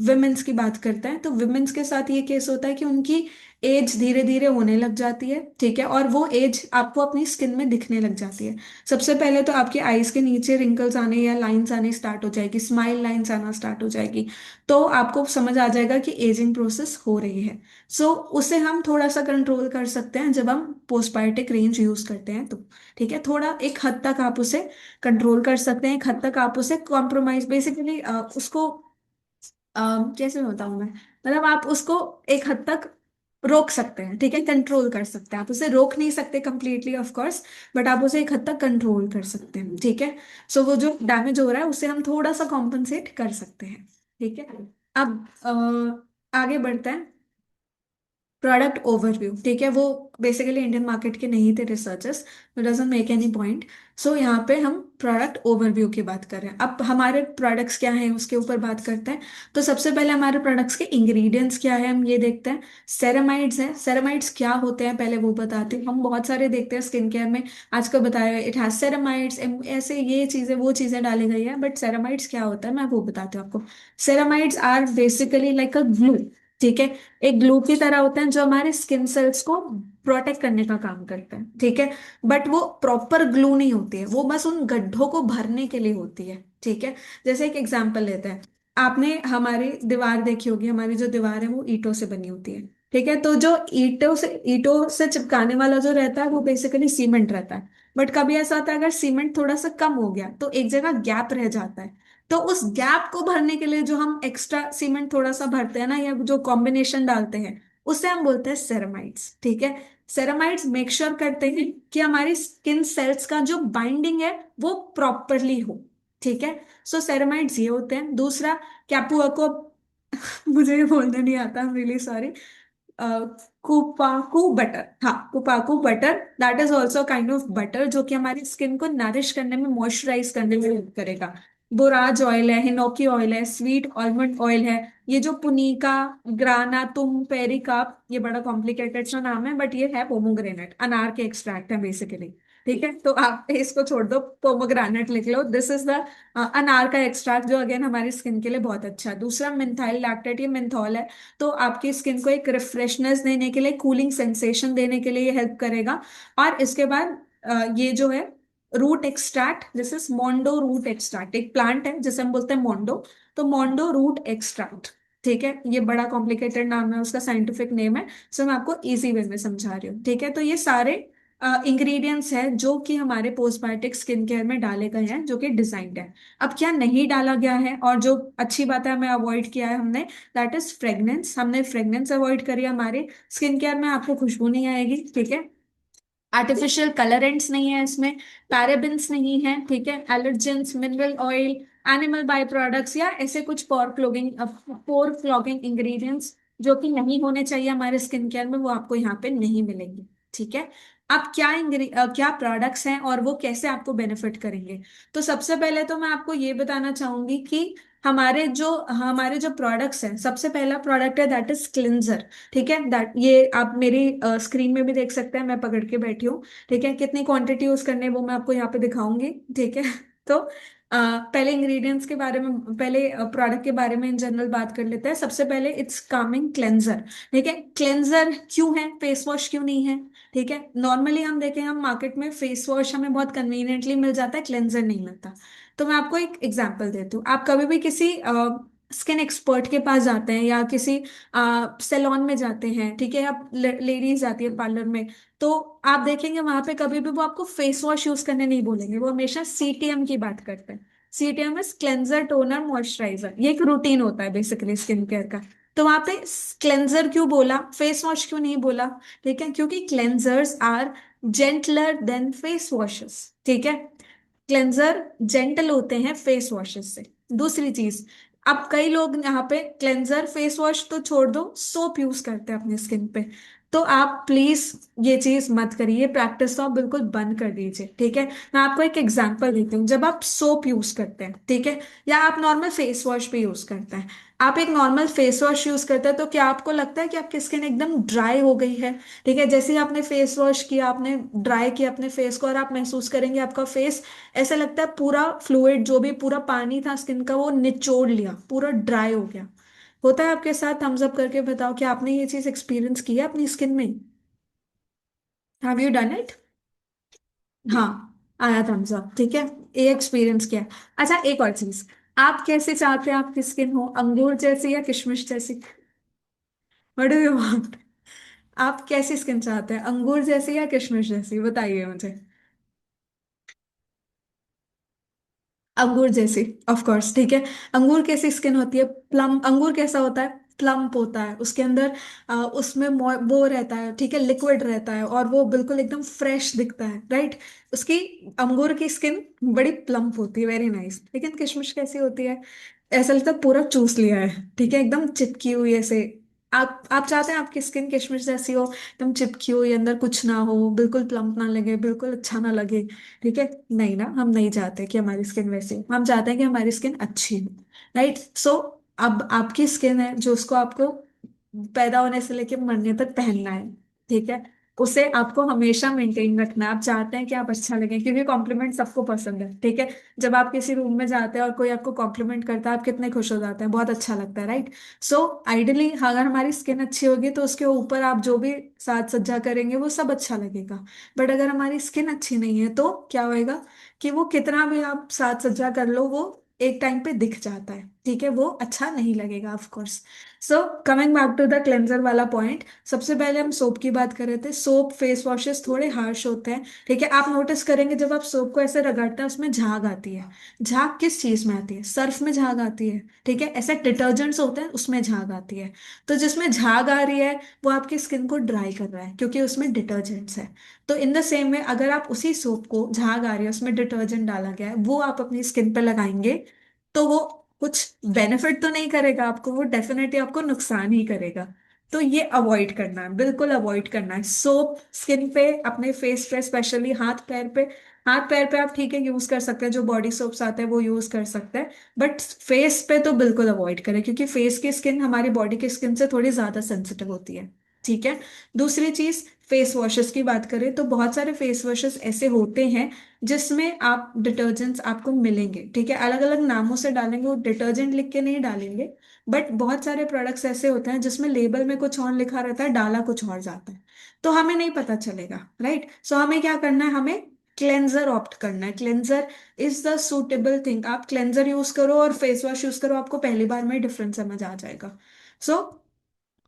विमेंस की बात करते हैं तो विमेंस के साथ ये केस होता है कि उनकी एज धीरे धीरे होने लग जाती है। ठीक है, और वो एज आपको अपनी स्किन में दिखने लग जाती है। सबसे पहले तो आपकी आईज के नीचे रिंकल्स आने या लाइंस आने स्टार्ट हो जाएगी, स्माइल लाइंस आना स्टार्ट हो जाएगी। तो आपको समझ आ जाएगा कि एजिंग प्रोसेस हो रही है। सो उसे हम थोड़ा सा कंट्रोल कर सकते हैं जब हम पोस्टबायोटिक रेंज यूज करते हैं तो। ठीक है, थोड़ा एक हद तक आप उसे कंट्रोल कर सकते हैं, एक हद तक आप उसे कॉम्प्रोमाइज बेसिकली उसको कैसे बताऊं मैं, मतलब आप उसको एक हद तक रोक सकते हैं। ठीक है, कंट्रोल कर सकते हैं, आप उसे रोक नहीं सकते कंप्लीटली ऑफ कोर्स, बट आप उसे एक हद तक कंट्रोल कर सकते हैं। ठीक है, सो वो जो डैमेज हो रहा है उसे हम थोड़ा सा कॉम्पनसेट कर सकते हैं। ठीक है, अब आगे बढ़ते हैं। प्रोडक्ट ओवरव्यू, ठीक है, वो बेसिकली इंडियन मार्केट के नहीं थे researchers, doesn't make any point. So यहाँ पे हम प्रोडक्ट ओवरव्यू की बात कर रहे हैं, अब हमारे प्रोडक्ट्स क्या हैं उसके ऊपर बात करते हैं। तो सबसे पहले हमारे प्रोडक्ट्स के इंग्रेडिएंट्स क्या है हम ये देखते हैं। सेरामाइड्स हैं, सेरामाइड्स क्या होते हैं पहले वो बताते हैं। हम बहुत सारे देखते हैं स्किन केयर में आजकल बताया इट हैज सेरामाइड्स, ऐसे ये चीजें वो चीजें डाली गई है, बट सेरामाइड्स क्या होता है मैं वो बताती हूँ आपको। Ceramides are basically like a glue. ठीक है, एक ग्लू की तरह होते हैं जो हमारे स्किन सेल्स को प्रोटेक्ट करने का काम करते हैं। ठीक है, बट वो प्रॉपर ग्लू नहीं होती है, वो बस उन गड्ढों को भरने के लिए होती है। ठीक है, जैसे एक एग्जांपल लेते हैं, आपने हमारी दीवार देखी होगी, हमारी जो दीवार है वो ईंटों से बनी होती है। ठीक है, तो जो ईंटों से चिपकाने वाला जो रहता है वो बेसिकली सीमेंट रहता है। बट कभी ऐसा होता है अगर सीमेंट थोड़ा सा कम हो गया तो एक जगह गैप रह जाता है। तो उस गैप को भरने के लिए जो हम एक्स्ट्रा सीमेंट थोड़ा सा भरते हैं ना, या जो कॉम्बिनेशन डालते हैं उसे हम बोलते हैं सेरामाइड्स। ठीक है, सेरामाइड्स मेक श्योर करते हैं कि हमारी स्किन सेल्स का जो बाइंडिंग है वो प्रॉपरली हो। ठीक है, सो सेरामाइड्स ये होते हैं। दूसरा, कैपुआ को मुझे ये बोलने नहीं आता, रियली सॉरी। कुपाकू बटर, हाँ cupuacu butter, that is also kind of butter जो कि हमारी स्किन को नरिश करने में, मॉइस्चराइज करने में हेल्प करेगा। बोराज ऑयल है, हिनोकी ऑयल है, स्वीट आलमंड ऑयल है, ये जो पुनीका, ग्राना तुम पेरिकाप, ये बड़ा कॉम्प्लिकेटेड सा नाम है बट ये है पोमोग्रेनेट, अनार के एक्सट्रैक्ट है बेसिकली। ठीक है, तो आप इसको छोड़ दो, पोमोग्रेनेट लिख लो, दिस इज द अनार का एक्सट्रैक्ट जो अगेन हमारी स्किन के लिए बहुत अच्छा है। दूसरा मिंथाइल लैक्टेट, ये मिंथॉल है, तो आपकी स्किन को एक रिफ्रेशनेस देने के लिए, कूलिंग सेंसेशन देने के लिए ये हेल्प करेगा। और इसके बाद ये जो है root extract, this is mondo root extract, एक प्लांट है जिसे हम बोलते हैं मोंडो, तो मोंडो रूट एक्सट्रैक्ट। ठीक है, ये बड़ा कॉम्प्लिकेटेड नाम है, उसका साइंटिफिक नेम है, सो मैं आपको इजी वे में समझा रही हूँ। ठीक है, तो ये सारे इंग्रेडिएंट्स हैं जो कि हमारे पोस्टबायोटिक स्किन केयर में डाले गए हैं, जो कि डिजाइंड है। अब क्या नहीं डाला गया है और जो अच्छी बात है हमें अवॉइड किया है हमने, दैट इज फ्रेग्रेंस, हमने फ्रेग्रेंस अवॉइड करी है। हमारे स्किन केयर में आपको खुशबू नहीं आएगी। ठीक है, आर्टिफिशियल कलरेंट्स नहीं है इसमें, पैराबेन्स नहीं है। ठीक है, allergens, mineral oil, animal by products या ऐसे कुछ पोर क्लॉगिंग इंग्रेडिएंट्स जो कि नहीं होने चाहिए हमारे स्किन केयर में, वो आपको यहाँ पे नहीं मिलेंगे। ठीक है, अब क्या प्रोडक्ट्स हैं और वो कैसे आपको बेनिफिट करेंगे। तो सबसे पहले तो मैं आपको ये बताना चाहूंगी कि हमारे जो प्रोडक्ट्स हैं, सबसे पहला प्रोडक्ट है दैट इज क्लिंजर। ठीक है, दैट ये आप मेरी स्क्रीन में भी देख सकते हैं, मैं पकड़ के बैठी हूँ। ठीक है, कितनी क्वांटिटी यूज करनी है वो मैं आपको यहाँ पे दिखाऊंगी। ठीक है तो पहले इंग्रेडिएंट्स के बारे में, पहले प्रोडक्ट के बारे में इन जनरल बात कर लेते हैं। सबसे पहले इट्स कामिंग क्लेंजर। ठीक है, क्लेंजर क्यों है, फेस वॉश क्यों नहीं है। ठीक है, नॉर्मली हम देखें, हम मार्केट में फेस वॉश हमें बहुत कन्वीनियंटली मिल जाता है, क्लेंजर नहीं मिलता। तो मैं आपको एक एग्जांपल देती हूँ। आप कभी भी किसी स्किन एक्सपर्ट के पास जाते हैं या किसी सैलून में जाते हैं, ठीक है, आप लेडीज जाती है पार्लर में, तो आप देखेंगे वहां पे कभी भी वो आपको फेस वॉश यूज करने नहीं बोलेंगे, वो हमेशा सीटीएम की बात करते हैं। CTM is cleanser toner moisturiser, ये एक रूटीन होता है बेसिकली स्किन केयर का। तो वहां पे क्लेंजर क्यों बोला, फेस वॉश क्यों नहीं बोला? ठीक है, क्योंकि cleansers are gentler than face washes, ठीक है। क्लेंजर जेंटल होते हैं फेस वॉशेस से। दूसरी चीज, अब कई लोग यहाँ पे क्लेंजर फेस वॉश तो छोड़ दो, सोप यूज करते हैं अपनी स्किन पे। तो आप प्लीज ये चीज मत करिए, प्रैक्टिस तो आप बिल्कुल बंद कर दीजिए, ठीक है। मैं आपको एक एग्जांपल देती हूँ। जब आप सोप यूज करते हैं, ठीक है, या आप नॉर्मल फेस वॉश भी यूज करते हैं, आप एक नॉर्मल फेस वॉश यूज करते हैं, तो क्या आपको लगता है कि आपकी स्किन एकदम ड्राई हो गई है? ठीक है, जैसे ही आपने फेस वॉश किया, आपने ड्राई किया अपने फेस को, और आप महसूस करेंगे आपका फेस, ऐसा लगता है पूरा फ्लूइड जो भी पूरा पानी था स्किन का वो निचोड़ लिया, पूरा ड्राई हो गया। होता है आपके साथ? थम्स अप करके बताओ कि आपने ये चीज एक्सपीरियंस की है अपनी स्किन में। Have you done it? हाँ, आया थम्स अप, ठीक है। ये एक्सपीरियंस किया। अच्छा, एक और चीज, आप कैसे चाहते हैं आपकी स्किन हो, अंगूर जैसी या किशमिश जैसी? What do you want? आप कैसी स्किन चाहते हैं, अंगूर जैसी या किशमिश जैसी, बताइए मुझे। अंगूर जैसी, ऑफ कोर्स, ठीक है। अंगूर कैसी स्किन होती है? प्लम। अंगूर कैसा होता है? प्लम्प होता है, उसके अंदर उसमें वो रहता है, ठीक है, लिक्विड रहता है, और वो बिल्कुल एकदम फ्रेश दिखता है, राइट। उसकी, अंगूर की स्किन बड़ी प्लम्प होती है, वेरी नाइस। लेकिन किशमिश कैसी होती है? ऐसा लगता है पूरा चूस लिया है, ठीक है, एकदम चिपकी हुई ऐसे। आप चाहते हैं आपकी स्किन किशमिश जैसी हो, एकदम चिपकी हुई, अंदर कुछ ना हो, बिल्कुल प्लम्प ना लगे, बिल्कुल अच्छा ना लगे, ठीक है। नहीं ना, हम नहीं चाहते कि हमारी स्किन वैसी हो, हम चाहते हैं कि हमारी स्किन अच्छी हो, राइट। सो अब आपकी स्किन है जो उसको आपको पैदा होने से लेके मरने तक पहनना है, ठीक है। उसे आपको हमेशा मेंटेन रखना है। आप चाहते हैं कि आप अच्छा लगे, क्योंकि कॉम्प्लीमेंट सबको पसंद है, ठीक है। जब आप किसी रूम में जाते हैं और कोई आपको कॉम्प्लीमेंट करता है, आप कितने खुश हो जाते हैं, बहुत अच्छा लगता है, राइट। सो आइडियली अगर हमारी स्किन अच्छी होगी तो उसके ऊपर आप जो भी साज सज्जा करेंगे वो सब अच्छा लगेगा। बट अगर हमारी स्किन अच्छी नहीं है तो क्या होएगा, कि वो कितना भी आप साज सज्जा कर लो, वो एक टाइम पे दिख जाता है, ठीक है, वो अच्छा नहीं लगेगा, of course. So coming back to the cleanser वाला पॉइंट, सबसे पहले हम सोप की बात कर रहे थे। सोप फेस वॉशेस थोड़े हार्श होते हैं, ठीक है। आप नोटिस करेंगे जब आप सोप को ऐसे रगड़ते हैं उसमें झाग आती है। झाग किस चीज में आती है? सर्फ में झाग आती है, ठीक है। ऐसे डिटर्जेंट्स होते हैं उसमें झाग आती है। तो जिसमें झाग आ रही है वो आपकी स्किन को ड्राई कर रहा है, क्योंकि उसमें डिटर्जेंट्स है। तो इन द सेम वे, अगर आप उसी सोप को, झाग आ रही है उसमें डिटर्जेंट डाला गया है, वो आप अपनी स्किन पे लगाएंगे, तो वो कुछ बेनिफिट तो नहीं करेगा आपको, वो डेफिनेटली आपको नुकसान ही करेगा। तो ये अवॉइड करना है, बिल्कुल अवॉइड करना है। सोप स्किन पे, अपने फेस पे, स्पेशली हाथ पैर पे, हाथ पैर पे आप ठीक है यूज कर सकते हैं, जो बॉडी सोप्स आते हैं वो यूज कर सकते हैं। बट फेस पे तो बिल्कुल अवॉइड करें, क्योंकि फेस की स्किन हमारी बॉडी की स्किन से थोड़ी ज्यादा सेंसिटिव होती है, ठीक है। दूसरी चीज, फेस वॉशेस की बात करें तो बहुत सारे फेस वॉशेस ऐसे होते हैं जिसमें आप डिटर्जेंट्स आपको मिलेंगे, ठीक है, अलग अलग नामों से डालेंगे, वो डिटर्जेंट लिख के नहीं डालेंगे। बट बहुत सारे प्रोडक्ट्स ऐसे होते हैं जिसमें लेबल में कुछ और लिखा रहता है, डाला कुछ और जाता है, तो हमें नहीं पता चलेगा, राइट। सो हमें क्या करना है, हमें क्लेंजर ऑप्ट करना है। Cleanser is the suitable thing. आप क्लेंजर यूज करो और फेस वॉश यूज करो, आपको पहली बार में डिफरेंस समझ आ जाएगा। सो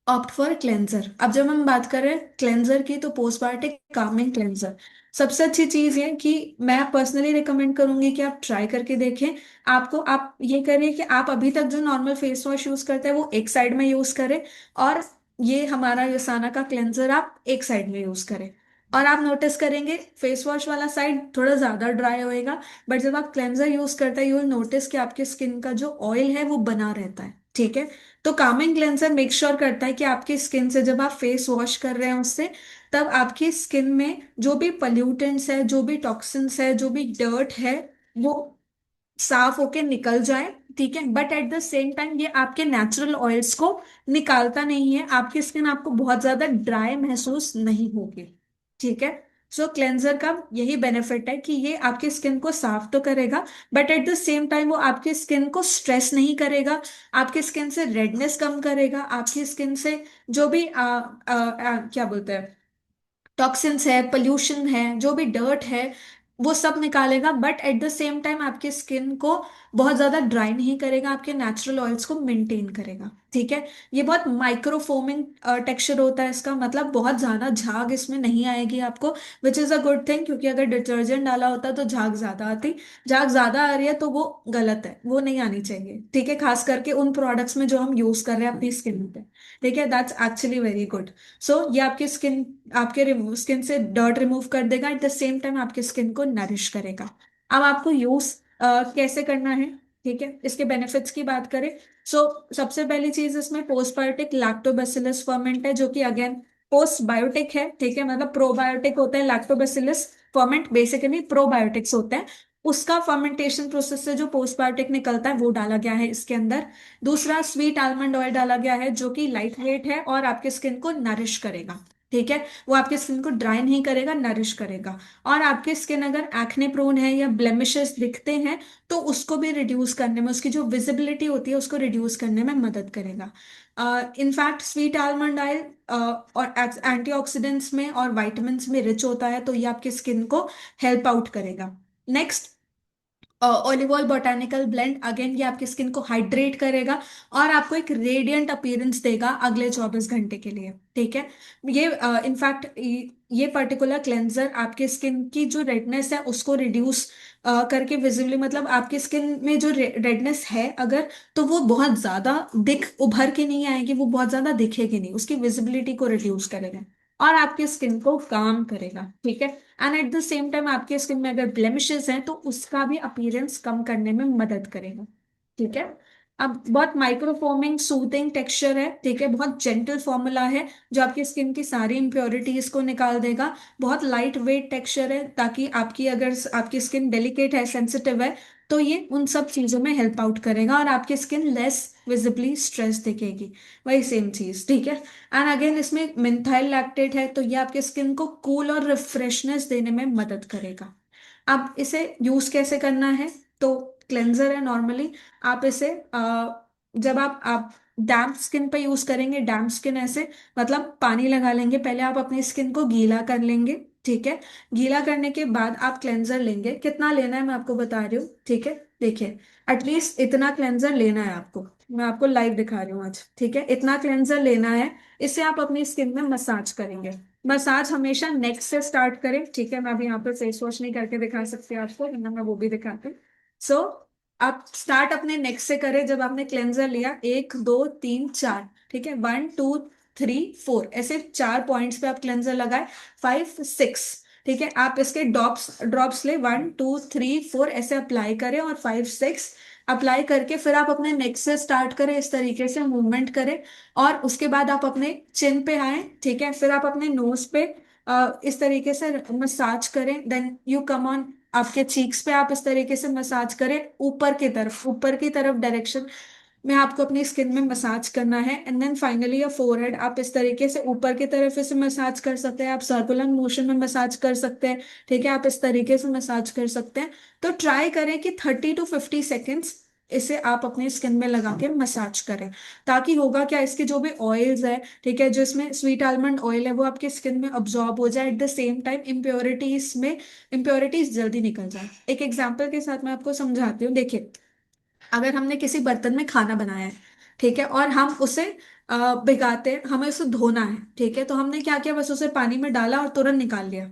ऑप्ट फॉर क्लेंजर। अब जब हम बात करें क्लेंजर की, तो पोस्ट पार्टी कामिंग क्लेंजर सबसे अच्छी चीज है कि मैं पर्सनली रिकमेंड करूंगी कि आप ट्राई करके देखें। आपको, आप ये करिए कि आप अभी तक जो नॉर्मल फेस वॉश यूज करते हैं वो एक साइड में यूज करें, और ये हमारा योसाना का क्लेंजर आप एक साइड में यूज करें। और आप नोटिस करेंगे फेस वॉश वाला साइड थोड़ा ज्यादा ड्राई होएगा, बट जब आप क्लेंजर यूज करते हैं यू विल नोटिस कि आपकी स्किन का जो ऑयल है वो बना रहता है, ठीक है। तो कामिंग क्लेंजर मेक श्योर करता है कि आपकी स्किन से जब आप फेस वॉश कर रहे हैं उससे, तब आपकी स्किन में जो भी पल्यूटेंट्स है, जो भी टॉक्सिन्स है, जो भी डर्ट है, वो साफ होके निकल जाए, ठीक है। But at the same time ये आपके नेचुरल ऑयल्स को निकालता नहीं है, आपकी स्किन आपको बहुत ज्यादा ड्राई महसूस नहीं होगी, ठीक है। सो क्लेंजर का यही बेनिफिट है कि ये आपकी स्किन को साफ तो करेगा, but at the same time वो आपकी स्किन को स्ट्रेस नहीं करेगा, आपकी स्किन से रेडनेस कम करेगा, आपकी स्किन से जो भी क्या बोलते हैं, टॉक्सिन्स है, पोल्यूशन है, जो भी डर्ट है, वो सब निकालेगा, but at the same time आपके स्किन को बहुत ज्यादा ड्राई नहीं करेगा, आपके नेचुरल ऑयल्स को मेंटेन करेगा। ठीक है। ये बहुत माइक्रोफोमिंग टेक्सचर होता है इसका, मतलब बहुत ज्यादा झाग इसमें नहीं आएगी आपको, which is a good thing, क्योंकि अगर डिटर्जेंट डाला होता तो झाग ज्यादा आती। झाग ज्यादा आ रही है तो वो गलत है, वो नहीं आनी चाहिए। ठीक है, खास करके उन प्रोडक्ट्स में जो हम यूज कर रहे हैं अपनी स्किन पे। ठीक है, दैट्स एक्चुअली वेरी गुड। सो ये आपकी स्किन, आपके स्किन से डर्ट रिमूव कर देगा, एट द सेम टाइम आपकी स्किन को नरिश करेगा। अब आपको यूज कैसे करना है, ठीक है, इसके बेनिफिट्स की बात करें। सो सबसे पहली चीज, इसमें पोस्टबायोटिक लैक्टोबैसिलस फर्मेंट है, जो कि अगेन पोस्ट बायोटिक है। ठीक है, मतलब प्रोबायोटिक होता है, लैक्टोबैसिलस फर्मेंट बेसिकली प्रोबायोटिक्स होते हैं। उसका फर्मेंटेशन प्रोसेस से जो पोस्टबायोटिक निकलता है वो डाला गया है इसके अंदर। दूसरा, स्वीट आलमंड ऑयल डाला गया है, जो कि लाइट वेट है और आपके स्किन को नरिश करेगा। ठीक है, वो आपके स्किन को ड्राई नहीं करेगा, नरिश करेगा। और आपकी स्किन अगर एक्ने प्रोन है या ब्लेमिशेस दिखते हैं, तो उसको भी रिड्यूस करने में, उसकी जो विजिबिलिटी होती है उसको रिड्यूस करने में मदद करेगा। इनफैक्ट स्वीट आलमंड ऑयल और एंटीऑक्सीडेंट्स में और विटामिन्स में रिच होता है, तो ये आपकी स्किन को हेल्प आउट करेगा। Next, olive oil botanical blend, again ये आपकी स्किन को हाइड्रेट करेगा और आपको एक रेडियंट अपीयरेंस देगा अगले 24 घंटे के लिए। ठीक है, ये इनफैक्ट ये पर्टिकुलर क्लेंजर आपके स्किन की जो रेडनेस है उसको रिड्यूस करके विजिबली, मतलब आपकी स्किन में जो रेडनेस है अगर, तो वो बहुत ज्यादा दिख उभर के नहीं आएगी, वो बहुत ज्यादा दिखेगी नहीं, उसकी विजिबिलिटी को रिड्यूस करेगा और आपकी स्किन को काम करेगा। ठीक है, and at the same time आपके स्किन में अगर ब्लेमिशेस हैं तो उसका भी अपीयरेंस कम करने में मदद करेगा। ठीक है। अब बहुत माइक्रोफोमिंग सूथिंग टेक्सचर है, ठीक है, बहुत जेंटल फॉर्मूला है जो आपकी स्किन की सारी इंप्योरिटीज को निकाल देगा। बहुत लाइट वेट टेक्सचर है, ताकि आपकी, अगर आपकी स्किन डेलिकेट है, सेंसिटिव है, तो ये उन सब चीजों में हेल्प आउट करेगा और आपकी स्किन लेस विजिबली स्ट्रेस दिखेगी। वही सेम चीज। ठीक है, एंड अगेन इसमें मिथाइल लैक्टेट है, तो ये आपके स्किन को कूल और रिफ्रेशनेस देने में मदद करेगा। अब इसे यूज कैसे करना है, तो क्लेंजर है नॉर्मली। आप इसे जब आप डैम्प स्किन पे यूज करेंगे, डैम्प स्किन ऐसे मतलब पानी लगा लेंगे, पहले आप अपनी स्किन को गीला कर लेंगे। ठीक है, गीला करने के बाद आप क्लेंजर लेंगे, कितना लेना है मैं आपको बता रही हूँ। ठीक है, देखिए, एटलीस्ट इतना क्लेंजर लेना है आपको, मैं आपको लाइव दिखा रही हूँ आज। ठीक है, इतना क्लेंजर लेना है। इसे आप अपनी स्किन में मसाज करेंगे। मसाज हमेशा नेक से स्टार्ट करें। ठीक है, मैं अभी यहाँ पे फेस वॉश नहीं करके दिखा सकती आपको, वरना मैं वो भी दिखाती हूँ। सो आप स्टार्ट अपने नेक से करें। जब आपने क्लेंजर लिया, 1 2 3 4, ठीक है, 1 2 3 4, ऐसे 4 पॉइंट्स पे आप क्लेंजर लगाए, 5 6, ठीक है, आप इसके ड्रॉप्स ड्रॉप्स ले, 1 2 3 4 ऐसे अप्लाई करें और 5 6 अप्लाई करके फिर आप अपने नेक से स्टार्ट करें, इस तरीके से मूवमेंट करें। और उसके बाद आप अपने चिन पे आए, ठीक है, फिर आप अपने नोज पे इस तरीके से मसाज करें, देन यू कम ऑन आपके चीक्स पे आप इस तरीके से मसाज करें, ऊपर की तरफ डायरेक्शन में आपको अपनी स्किन में मसाज करना है। And then finally your forehead, आप इस तरीके से ऊपर की तरफ इसे मसाज कर सकते हैं, आप सर्कुलर मोशन में मसाज कर सकते हैं। ठीक है, आप इस तरीके से मसाज कर सकते हैं। तो ट्राई करें कि 30 to 50 सेकेंड्स इसे आप अपनी स्किन में लगा के मसाज करें। ताकि होगा क्या, इसके जो भी ऑयल्स है, ठीक है, जो इसमें स्वीट आलमंड ऑयल है, वो आपके स्किन में अब्जॉर्ब हो जाए, at the same time impurities जल्दी निकल जाए। एक एग्जांपल के साथ मैं आपको समझाती हूँ, देखिए, अगर हमने किसी बर्तन में खाना बनाया है, ठीक है, और हम उसे भिगाते हैं, हमें उसे धोना है, ठीक है, तो हमने क्या किया, बस उसे पानी में डाला और तुरंत निकाल लिया,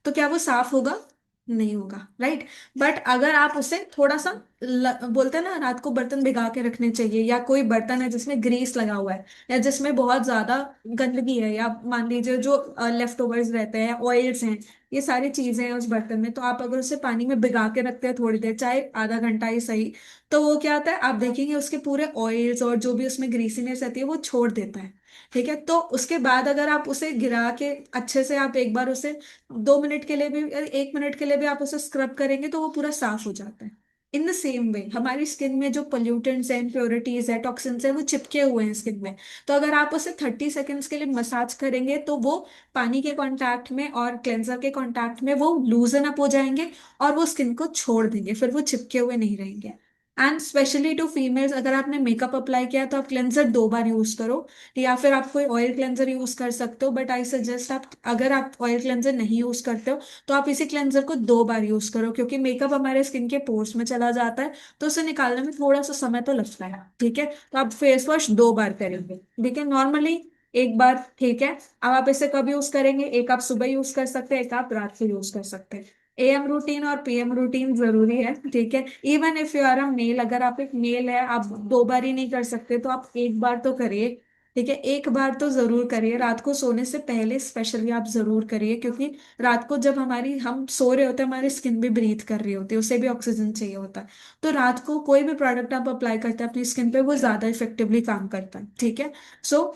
तो क्या वो साफ होगा? नहीं होगा, राइट। बट अगर आप उसे थोड़ा सा बोलते हैं ना, रात को बर्तन भिगा के रखने चाहिए, या कोई बर्तन है जिसमें ग्रीस लगा हुआ है, या जिसमें बहुत ज्यादा गंदगी है, या मान लीजिए जो लेफ्ट ओवर्स रहते हैं, ऑयल्स हैं, ये सारी चीजें हैं उस बर्तन में, तो आप अगर उसे पानी में भिगा के रखते हैं थोड़ी देर, चाहे आधा घंटा ही सही, तो वो क्या होता है, आप देखेंगे उसके पूरे ऑयल्स और जो भी उसमें ग्रीसीनेस रहती है वो छोड़ देता है। ठीक है, तो उसके बाद अगर आप उसे गिरा के अच्छे से, आप एक बार उसे 2 मिनट के लिए भी, 1 मिनट के लिए भी आप उसे स्क्रब करेंगे, तो वो पूरा साफ हो जाता है। इन द सेम वे हमारी स्किन में जो पोल्यूटेंट्स हैं, इम्प्योरिटीज है, टॉक्सिन्स है, वो चिपके हुए हैं स्किन में। तो अगर आप उसे 30 सेकेंड्स के लिए मसाज करेंगे, तो वो पानी के कांटेक्ट में और क्लेंजर के कांटेक्ट में वो लूजन अप हो जाएंगे और वो स्किन को छोड़ देंगे, फिर वो चिपके हुए नहीं रहेंगे। एंड स्पेशली टू फीमेल्स, अगर आपने मेकअप अप्लाई किया है तो आप क्लेंजर 2 बार यूज करो, या फिर आप कोई ऑयल क्लेंजर यूज कर सकते हो, बट आई सजेस्ट आप, अगर आप ऑयल क्लेंजर नहीं यूज करते हो तो आप इसी क्लेंजर को 2 बार यूज करो, क्योंकि मेकअप हमारे स्किन के पोर्स में चला जाता है, तो उसे निकालने में थोड़ा सा समय तो लगता है, ठीक है। तो आप फेस वॉश 2 बार करेंगे, ठीक है, नॉर्मली 1 बार, ठीक है। अब आप इसे कब यूज करेंगे, एक आप सुबह यूज कर सकते हैं, एक आप रात को यूज कर सकते हैं। एएम रूटीन और पीएम रूटीन जरूरी है, ठीक है। Even if you are a male, अगर आप एक मेल है, आप 2 बार ही नहीं कर सकते तो आप 1 बार तो करिए, ठीक है, 1 बार तो जरूर करिए, रात को सोने से पहले स्पेशली आप जरूर करिए, क्योंकि रात को जब हम सो रहे होते हैं, हमारी स्किन भी ब्रीथ कर रही होती है, उसे भी ऑक्सीजन चाहिए होता है। तो रात को कोई भी प्रोडक्ट आप अप्लाई करते हैं अपनी स्किन पे, वो ज्यादा इफेक्टिवली काम करता है, ठीक है। सो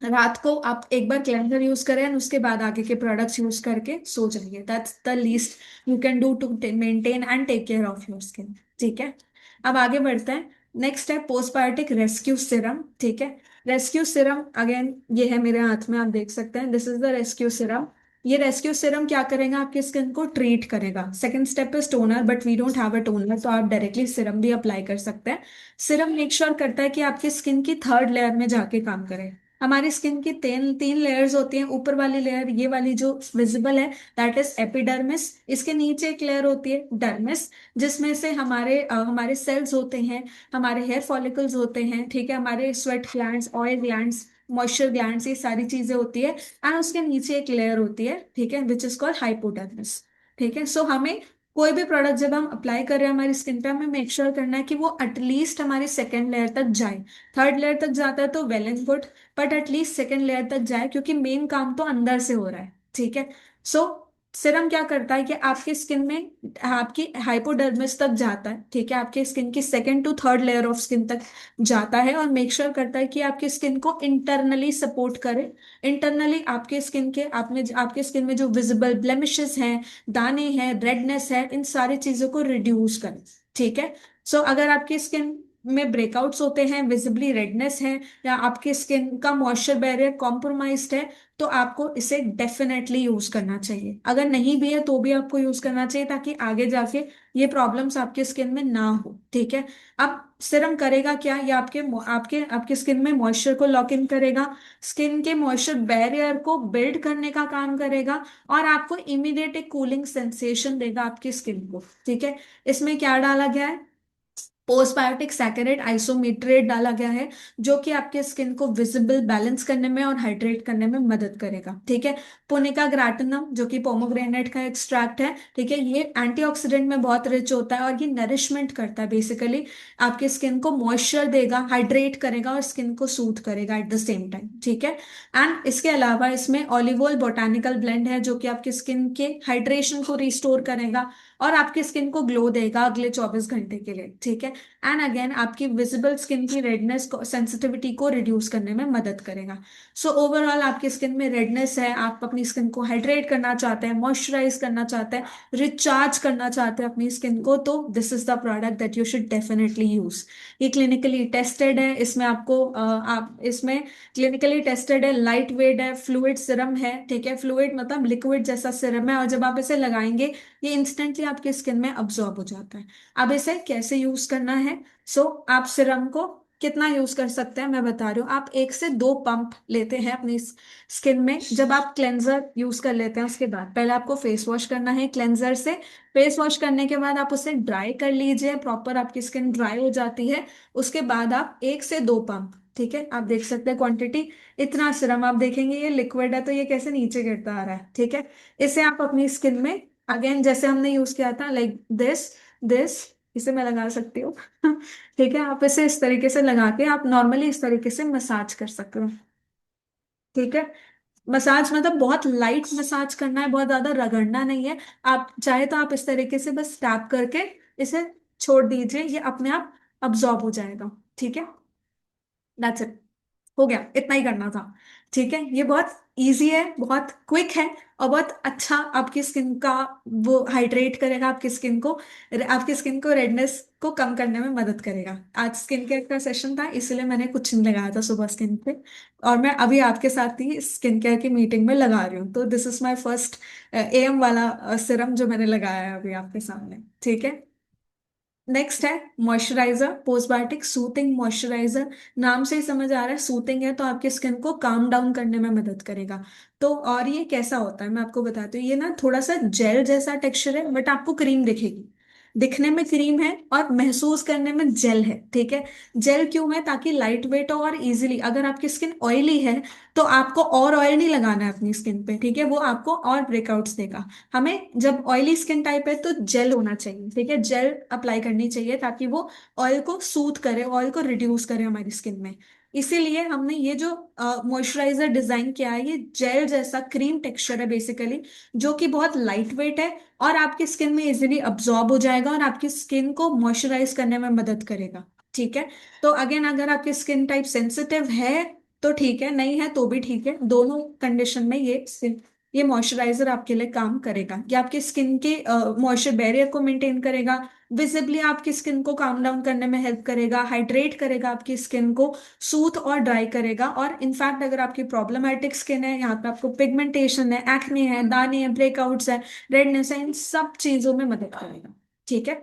रात को आप 1 बार क्लेंजर यूज करें और उसके बाद आगे के प्रोडक्ट्स यूज करके सो जाइए, that's the least you can do to maintain and take care of your skin, ठीक है। अब आगे बढ़ते हैं। नेक्स्ट है पोस्टबायोटिक रेस्क्यू सिरम, ठीक है। रेस्क्यू सिरम अगेन ये है मेरे हाथ में, आप देख सकते हैं, this is the rescue Siram. ये रेस्क्यू सिरम क्या करेगा, आपकी स्किन को ट्रीट करेगा। Second step is toner, but we don't have a toner, तो आप डायरेक्टली सिरम भी अप्लाई कर सकते हैं। सिरम मेक श्योर करता है कि आपकी स्किन की थर्ड लेयर में जाके काम करे। हमारी स्किन की तीन तीन लेयर्स होती हैं, ऊपर वाली लेयर ये वाली जो विजिबल है, दैट इज एपिडर्मिस। इसके नीचे एक लेयर होती है डर्मिस, जिसमें से हमारे सेल्स होते हैं, हमारे हेयर फॉलिकल्स होते हैं, ठीक है, हमारे sweat glands, oil glands, moisture glands, ये सारी चीजें होती है। एंड उसके नीचे एक लेयर होती है, ठीक है, विच इज कॉल्ड हाइपोडर्मिस, ठीक है। सो हमें कोई भी प्रोडक्ट जब हम अप्लाई कर रहे हैं हमारी स्किन पे, हमें मेक श्योर करना है कि वो एटलीस्ट हमारी सेकेंड लेयर तक जाए। थर्ड लेयर तक जाता है तो well and good, but at least second layer तक जाए, क्योंकि मेन काम तो अंदर से हो रहा है, ठीक है। सो सिरम क्या करता है कि आपकी स्किन में, आपकी हाइपोडर्मिस तक जाता है, ठीक है, आपके स्किन की second to third layer of skin तक जाता है, और मेक श्योर करता है कि आपकी स्किन को इंटरनली सपोर्ट करे। इंटरनली आपके स्किन के, आपके स्किन में जो विजिबल ब्लेमिशेस हैं, दाने हैं, रेडनेस है, इन सारी चीजों को रिड्यूस करे, ठीक है। सो अगर आपकी स्किन में ब्रेकआउट्स होते हैं, विजिबली रेडनेस है, या आपकी स्किन का मॉइस्चर बैरियर कॉम्प्रोमाइज्ड है, तो आपको इसे डेफिनेटली यूज करना चाहिए। अगर नहीं भी है तो भी आपको यूज करना चाहिए, ताकि आगे जाके ये प्रॉब्लम्स आपके स्किन में ना हो, ठीक है। अब सिरम करेगा क्या, ये आपके आपके आपके स्किन में मॉइस्चर को लॉक इन करेगा, स्किन के मॉइस्चर बैरियर को बिल्ड करने का काम करेगा, और आपको इमीडिएट एक कूलिंग सेंसेशन देगा आपकी स्किन को, ठीक है। इसमें क्या डाला गया है, पोस्टबायोटिक सैकेराइड आइसोमेट्रेट डाला गया है, जो कि आपके स्किन को विजिबल बैलेंस करने में और हाइड्रेट करने में मदद करेगा, ठीक है। पुनिका ग्रैटिनम, जो कि पोमोग्रेनेट का एक्सट्रैक्ट है, ठीक है, ये एंटीऑक्सीडेंट में बहुत रिच होता है, और ये नरिशमेंट करता है बेसिकली, आपके स्किन को मॉइस्चर देगा, हाइड्रेट करेगा, और स्किन को सूथ करेगा एट द सेम टाइम, ठीक है। एंड इसके अलावा इसमें ऑलिव ऑयल बोटानिकल ब्लेंड है, जो कि आपकी स्किन के हाइड्रेशन को रिस्टोर करेगा, और आपकी स्किन को ग्लो देगा अगले 24 घंटे के लिए, ठीक है। एंड अगेन आपकी विजिबल स्किन की रेडनेस को, सेंसिटिविटी को रिड्यूस करने में मदद करेगा। सो ओवरऑल आपकी स्किन में रेडनेस है, आप अपनी स्किन को हाइड्रेट करना चाहते हैं, मॉइस्चराइज करना चाहते हैं, रिचार्ज करना चाहते हैं अपनी स्किन को, तो this is the product that you should definitely use. ये क्लिनिकली टेस्टेड है, इसमें आपको आप इसमें क्लिनिकली टेस्टेड है, लाइट वेट है, फ्लूइड सिरम है, ठीक है, फ्लूइड मतलब लिक्विड जैसा सिरम है, और जब आप इसे लगाएंगे ये इंस्टेंटली आपकी स्किन में अब्सॉर्ब हो जाता है। अब इसे कैसे यूज करना है, आप सिरम को कितना यूज कर सकते हैं मैं बता रही हूँ। आप 1 से 2 पंप लेते हैं अपनी स्किन में, जब आप क्लेंजर यूज कर लेते हैं उसके बाद पहले आपको फेस वॉश करना है क्लेंजर से। फेस वॉश करने के बाद आप उसे ड्राई कर लीजिए, प्रॉपर आपकी स्किन ड्राई हो जाती है, उसके बाद आप 1 से 2 पंप, ठीक है, आप देख सकते हैं क्वांटिटी, इतना सिरम आप देखेंगे, ये लिक्विड है तो ये कैसे नीचे गिरता आ रहा है, ठीक है। इसे आप अपनी स्किन में अगेन जैसे हमने यूज किया था, लाइक दिस दिस इसे मैं लगा सकती हूँ ठीक है, आप इसे इस तरीके से लगा के आप नॉर्मली इस तरीके से मसाज कर सकते हो, ठीक है। मसाज मतलब बहुत लाइट मसाज करना है, बहुत ज्यादा रगड़ना नहीं है। आप चाहे तो आप इस तरीके से बस टैप करके इसे छोड़ दीजिए, ये अपने आप अब्जॉर्ब हो जाएगा, ठीक है। दैट्स इट, हो गया, इतना ही करना था, ठीक है। ये बहुत इजी है, बहुत क्विक है, और बहुत अच्छा आपकी स्किन का वो हाइड्रेट करेगा आपकी स्किन को, आपकी स्किन को रेडनेस को कम करने में मदद करेगा। आज स्किन केयर का सेशन था, इसलिए मैंने कुछ नहीं लगाया था सुबह स्किन पे, और मैं अभी आपके साथ ही स्किन केयर की मीटिंग में लगा रही हूँ, तो this is my first am वाला सिरम जो मैंने लगाया है अभी आपके सामने, ठीक है। नेक्स्ट है मॉइस्चराइजर, पोस्टबायोटिक सूथिंग मॉइस्चराइजर। नाम से ही समझ आ रहा है सूथिंग है, तो आपकी स्किन को काम डाउन करने में मदद करेगा। तो और ये कैसा होता है मैं आपको बताती हूँ। ये ना थोड़ा सा जेल जैसा टेक्सचर है, बट आपको क्रीम दिखेगी। दिखने में क्रीम है और महसूस करने में जेल है, ठीक है। जेल क्यों है? ताकि लाइट वेट हो और इजीली, अगर आपकी स्किन ऑयली है तो आपको और ऑयल नहीं लगाना है अपनी स्किन पे, ठीक है, वो आपको और ब्रेकआउट्स देगा। हमें जब ऑयली स्किन टाइप है तो जेल होना चाहिए, ठीक है, जेल अप्लाई करनी चाहिए ताकि वो ऑयल को सूथ करे, ऑयल को रिड्यूस करे हमारी स्किन में। इसीलिए हमने ये जो मॉइस्चराइजर डिजाइन किया है, ये जेल जैसा क्रीम टेक्सचर है बेसिकली, जो कि बहुत लाइट वेट है और आपकी स्किन में इजीली अब्जॉर्ब हो जाएगा और आपकी स्किन को मॉइस्चराइज करने में मदद करेगा, ठीक है। तो अगेन, अगर आपकी स्किन टाइप सेंसिटिव है तो ठीक है, नहीं है तो भी ठीक है, दोनों कंडीशन में ये मॉइस्चराइजर आपके लिए काम करेगा। ये आपकी स्किन के मॉइस्चर बैरियर को मेंटेन करेगा, विजिबली आपकी स्किन को काम डाउन करने में हेल्प करेगा, हाइड्रेट करेगा आपकी स्किन को, सूथ और ड्राई करेगा। और इनफैक्ट अगर आपकी प्रॉब्लमेटिक स्किन है, यहाँ पे आपको पिगमेंटेशन है, एक्ने है, दाने हैं, ब्रेकआउट्स है, रेडनेस है, इन सब चीजों में मदद करेगा, ठीक है।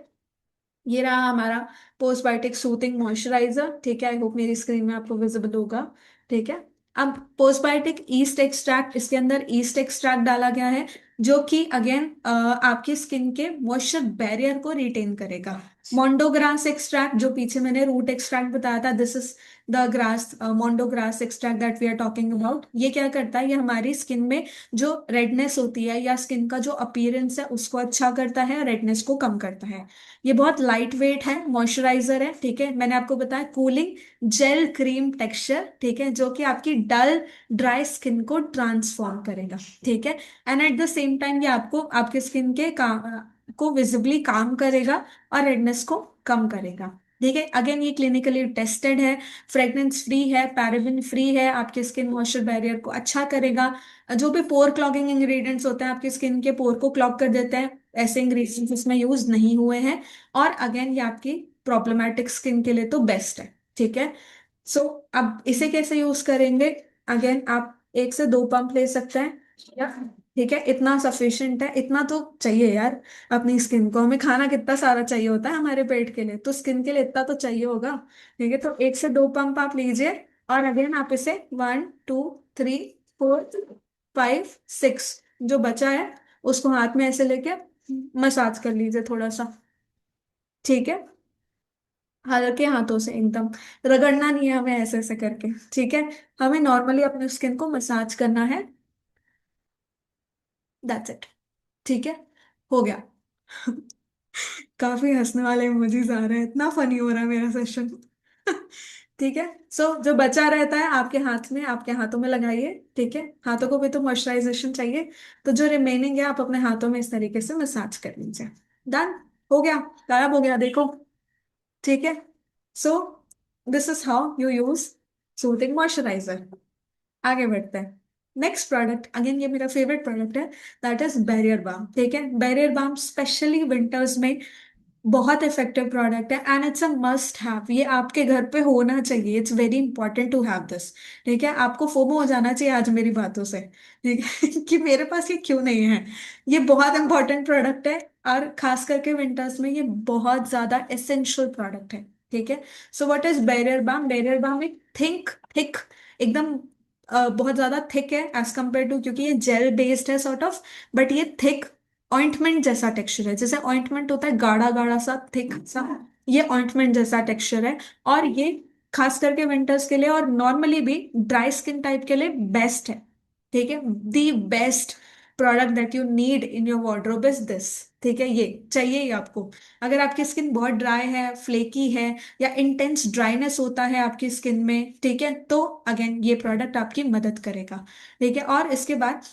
ये रहा हमारा पोस्टबायोटिक सूथिंग मॉइस्चराइजर, ठीक है। आई होप मेरी स्क्रीन में आपको विजिबल होगा, ठीक है। अब पोस्टबायोटिक ईस्ट एक्सट्रैक्ट, इसके अंदर ईस्ट एक्सट्रैक्ट डाला गया है, जो कि अगेन आपकी स्किन के मॉइस्चर बैरियर को रिटेन करेगा। मोंडोग्रास एक्सट्रैक्ट, जो पीछे मैंने रूट एक्सट्रैक्ट बताया था, this is the grass, mondo grass extract that we are talking about. ये क्या करता है? ये हमारी स्किन में जो रेडनेस होती है या स्किन का जो अपीयरेंस है उसको अच्छा करता है, रेडनेस को कम करता है। ये बहुत लाइट वेट है, मॉइस्चराइजर है, ठीक है। मैंने आपको बताया कूलिंग जेल क्रीम टेक्सचर, ठीक है, जो कि आपकी डल ड्राई स्किन को ट्रांसफॉर्म करेगा, ठीक है। And at the same time ये आपको आपके स्किन के काम को विजिबली काम करेगा और रेडनेस को कम करेगा, ठीक है। अगेन, ये क्लिनिकली टेस्टेड है, फ्रेग्रेंस फ्री है, पैराबेन फ्री है, आपके स्किन मॉइस्चर बैरियर को अच्छा करेगा। जो भी पोर क्लॉगिंग इंग्रेडिएंट्स होते हैं आपकी स्किन के पोर को क्लॉग कर देते हैं, ऐसे इंग्रेडिएंट्स इसमें यूज नहीं हुए हैं। और अगेन, ये आपकी प्रॉब्लमेटिक स्किन के लिए तो बेस्ट है, ठीक है। सो अब इसे कैसे यूज करेंगे? अगेन, आप 1 से 2 पंप ले सकते हैं, या ठीक है, इतना सफिशिएंट है, इतना तो चाहिए यार। अपनी स्किन को, हमें खाना कितना सारा चाहिए होता है हमारे पेट के लिए, तो स्किन के लिए इतना तो चाहिए होगा, ठीक है। तो 1 से 2 पंप आप लीजिए और अगेन आप इसे 1, 2, 3, 4, 5, 6 जो बचा है उसको हाथ में ऐसे लेके मसाज कर लीजिए थोड़ा सा, ठीक है। हल्के हाथों से एकदम, रगड़ना नहीं है हमें ऐसे ऐसे करके, ठीक है। हमें नॉर्मली अपने स्किन को मसाज करना है, दैट्स इट, ठीक है, हो गया। काफी हंसने वाले इमोजीज आ रहे हैं, इतना फनी हो रहा है मेरा सेशन। ठीक है। सो जो बचा रहता है आपके हाथ में, आपके हाथों में लगाइए, ठीक है। हाथों को भी तो मॉइस्चराइजेशन चाहिए, तो जो रिमेनिंग है आप अपने हाथों में इस तरीके से मसाज कर लीजिए। डन, हो गया, गायब हो गया, देखो, ठीक है। So this is how you use soothing moisturiser. आगे बढ़ते हैं। नेक्स्ट प्रोडक्ट, अगेन ये मेरा फेवरेट प्रोडक्ट है, दैट इज बैरियर बाम, ठीक है। बैरियर बाम स्पेशली विंटर्स में बहुत इफेक्टिव प्रोडक्ट है and it's a must have. ये आपके घर पे होना चाहिए, it's very important to have this, ठीक है। आपको फोमो हो जाना चाहिए आज मेरी बातों से, ठीक है, कि मेरे पास ये क्यों नहीं है। ये बहुत इंपॉर्टेंट प्रोडक्ट है और खास करके विंटर्स में ये बहुत ज्यादा एसेंशियल प्रोडक्ट है, ठीक है। So what is barrier balm? Barrier balm एक थिक एकदम बहुत ज्यादा थिक है एज कम्पेयर टू, क्योंकि ये जेल बेस्ड है सॉर्ट ऑफ, बट ये थिक ऑइंटमेंट जैसा टेक्सचर है। जैसे ऑइंटमेंट होता है गाढ़ा गाढ़ा सा, थिक सा, ये ऑइंटमेंट जैसा टेक्सचर है। और ये खास करके विंटर्स के लिए और नॉर्मली भी ड्राई स्किन टाइप के लिए बेस्ट है, ठीक है। The best product that you need in your wardrobe is this, ठीक है। ये चाहिए ही आपको। अगर आपकी स्किन बहुत ड्राई है, फ्लेकी है, या इंटेंस ड्राइनेस होता है आपकी स्किन में, ठीक है, तो अगेन ये प्रोडक्ट आपकी मदद करेगा, ठीक है। और इसके बाद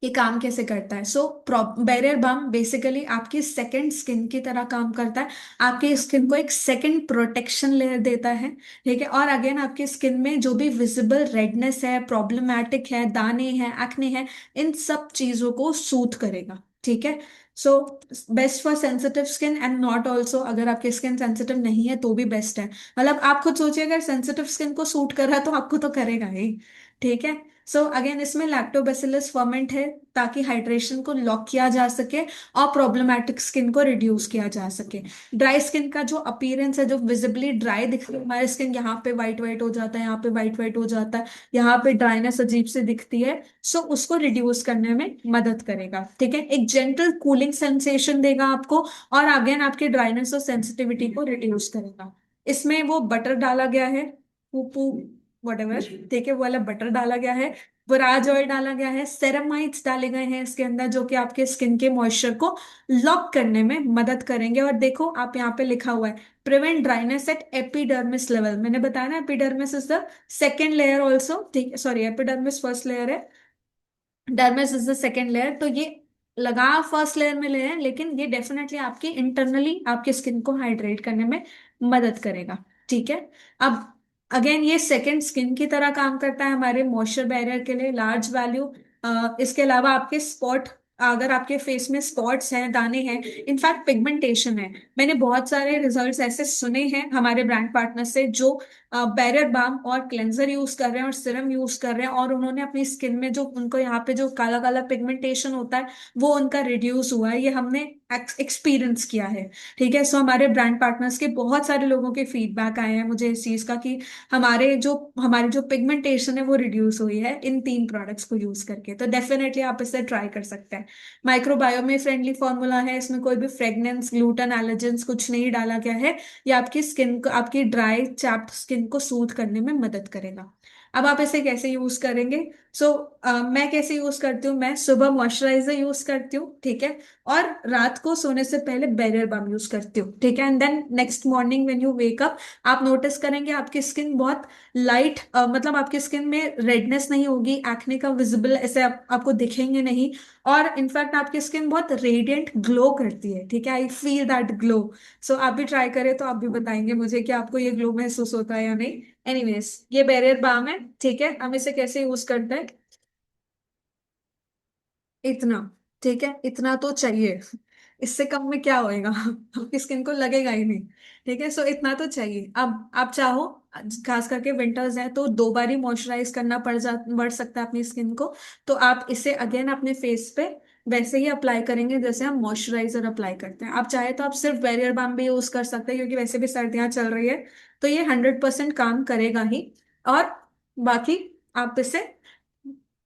ये काम कैसे करता है? सो बैरियर बाम बेसिकली आपकी सेकंड स्किन की तरह काम करता है, आपकी स्किन को एक सेकंड प्रोटेक्शन लेयर देता है, ठीक है। और अगेन आपकी स्किन में जो भी विजिबल रेडनेस है, प्रॉब्लमैटिक है, दाने हैं, एक्ने है, इन सब चीजों को सूथ करेगा, ठीक है। So best for sensitive skin and not also, अगर आपकी स्किन सेंसिटिव नहीं है तो भी बेस्ट है। मतलब आप खुद सोचिए, अगर सेंसिटिव स्किन को सूट कर रहा है तो आपको तो करेगा ही, ठीक है। सो अगेन इसमें लैक्टोबैसिलस फर्मेंट है, ताकि हाइड्रेशन को लॉक किया जा सके और प्रॉब्लमैटिक स्किन को रिड्यूस किया जा सके। ड्राई स्किन का जो अपीयरेंस है, जो विजिबली ड्राई दिख रही है हमारी स्किन, यहाँ पे वाइट वाइट हो जाता है, यहाँ पे वाइट वाइट हो जाता है, यहाँ पे ड्राइनेस अजीब से दिखती है, सो उसको रिड्यूस करने में मदद करेगा। ठीक है, एक जेंटल कूलिंग सेंसेशन देगा आपको, और अगेन आपकी ड्राइनेस और सेंसिटिविटी को रिड्यूस करेगा। इसमें वो बटर डाला गया है, पूपू वटेवर, ठीक है, वो वाला बटर डाला गया है, बोराज ऑयल डाला गया है, सेरामाइड्स डाले गए हैं इसके अंदर, जो कि आपके स्किन के मॉइस्चर को लॉक करने में मदद करेंगे। और देखो आप यहाँ पे लिखा हुआ है prevent dryness at epidermis level. मैंने बताया ना, epidermis is the second layer also, ठीक, सॉरी, एपिडर्मिस फर्स्ट लेयर है, dermis is the second layer. तो ये लगा फर्स्ट लेयर में ले हैं, लेकिन ये डेफिनेटली आपकी इंटरनली आपकी स्किन को हाइड्रेट करने में मदद करेगा। ठीक है, अब अगेन ये सेकेंड स्किन की तरह काम करता है हमारे मॉइस्चर बैरियर के लिए, लार्ज वैल्यू। इसके अलावा आपके स्पॉट, अगर आपके फेस में स्पॉट्स हैं, दाने हैं, इनफैक्ट पिगमेंटेशन है, मैंने बहुत सारे रिजल्ट्स ऐसे सुने हैं हमारे ब्रांड पार्टनर से, जो बैरियर बाम और क्लेंजर यूज कर रहे हैं और सिरम यूज कर रहे हैं, और उन्होंने अपनी स्किन में जो उनको यहाँ पे जो काला काला पिगमेंटेशन होता है वो उनका रिड्यूस हुआ है, ये हमने एक्सपीरियंस किया है। ठीक है, सो हमारे ब्रांड पार्टनर्स के बहुत सारे लोगों के फीडबैक आए हैं मुझे इस चीज का, कि हमारी जो पिगमेंटेशन है वो रिड्यूस हुई है इन तीन प्रोडक्ट्स को यूज करके। तो डेफिनेटली आप इसे ट्राई कर सकते हैं। माइक्रोबायो में फ्रेंडली फॉर्मूला है, इसमें कोई भी फ्रेगनेंस, ग्लूटन, एलर्जेंस कुछ नहीं डाला गया है। ये आपकी स्किन को, आपकी ड्राई चैप्ड स्किन को सूथ करने में मदद करेगा। अब आप इसे कैसे यूज करेंगे? सो मैं कैसे यूज करती हूँ, मैं सुबह मॉइस्चराइजर यूज करती हूँ, ठीक है, और रात को सोने से पहले बैरियर बाम यूज करती हूँ, ठीक है, and then next morning when you wake up, आप नोटिस करेंगे आपकी स्किन बहुत लाइट, मतलब आपकी स्किन में रेडनेस नहीं होगी, एक्ने का विजिबल ऐसे आपको दिखेंगे नहीं, और इनफैक्ट आपकी स्किन बहुत रेडिएंट ग्लो करती है। ठीक है, आई फील दैट ग्लो। सो आप भी ट्राई करें तो आप भी बताएंगे मुझे कि आपको ये ग्लो महसूस होता है या नहीं। एनीवेज, ये बैरियर बाम है, ठीक है, हम इसे कैसे यूज करते हैं? इतना, ठीक है, इतना तो चाहिए, इससे कम में क्या होएगा आपकी स्किन को लगेगा ही नहीं। ठीक है, सो इतना तो चाहिए। अब आप चाहो, खास करके विंटर्स है तो दो बार ही मॉइस्चराइज करना पड़ सकता है अपनी स्किन को, तो आप इसे अगेन अपने फेस पे वैसे ही अप्लाई करेंगे जैसे हम मॉइस्चराइजर अप्लाई करते हैं। आप चाहे तो आप सिर्फ बैरियर बाम भी यूज कर सकते हैं, क्योंकि वैसे भी सर्दियां चल रही है, तो ये 100% काम करेगा ही। और बाकी आप इसे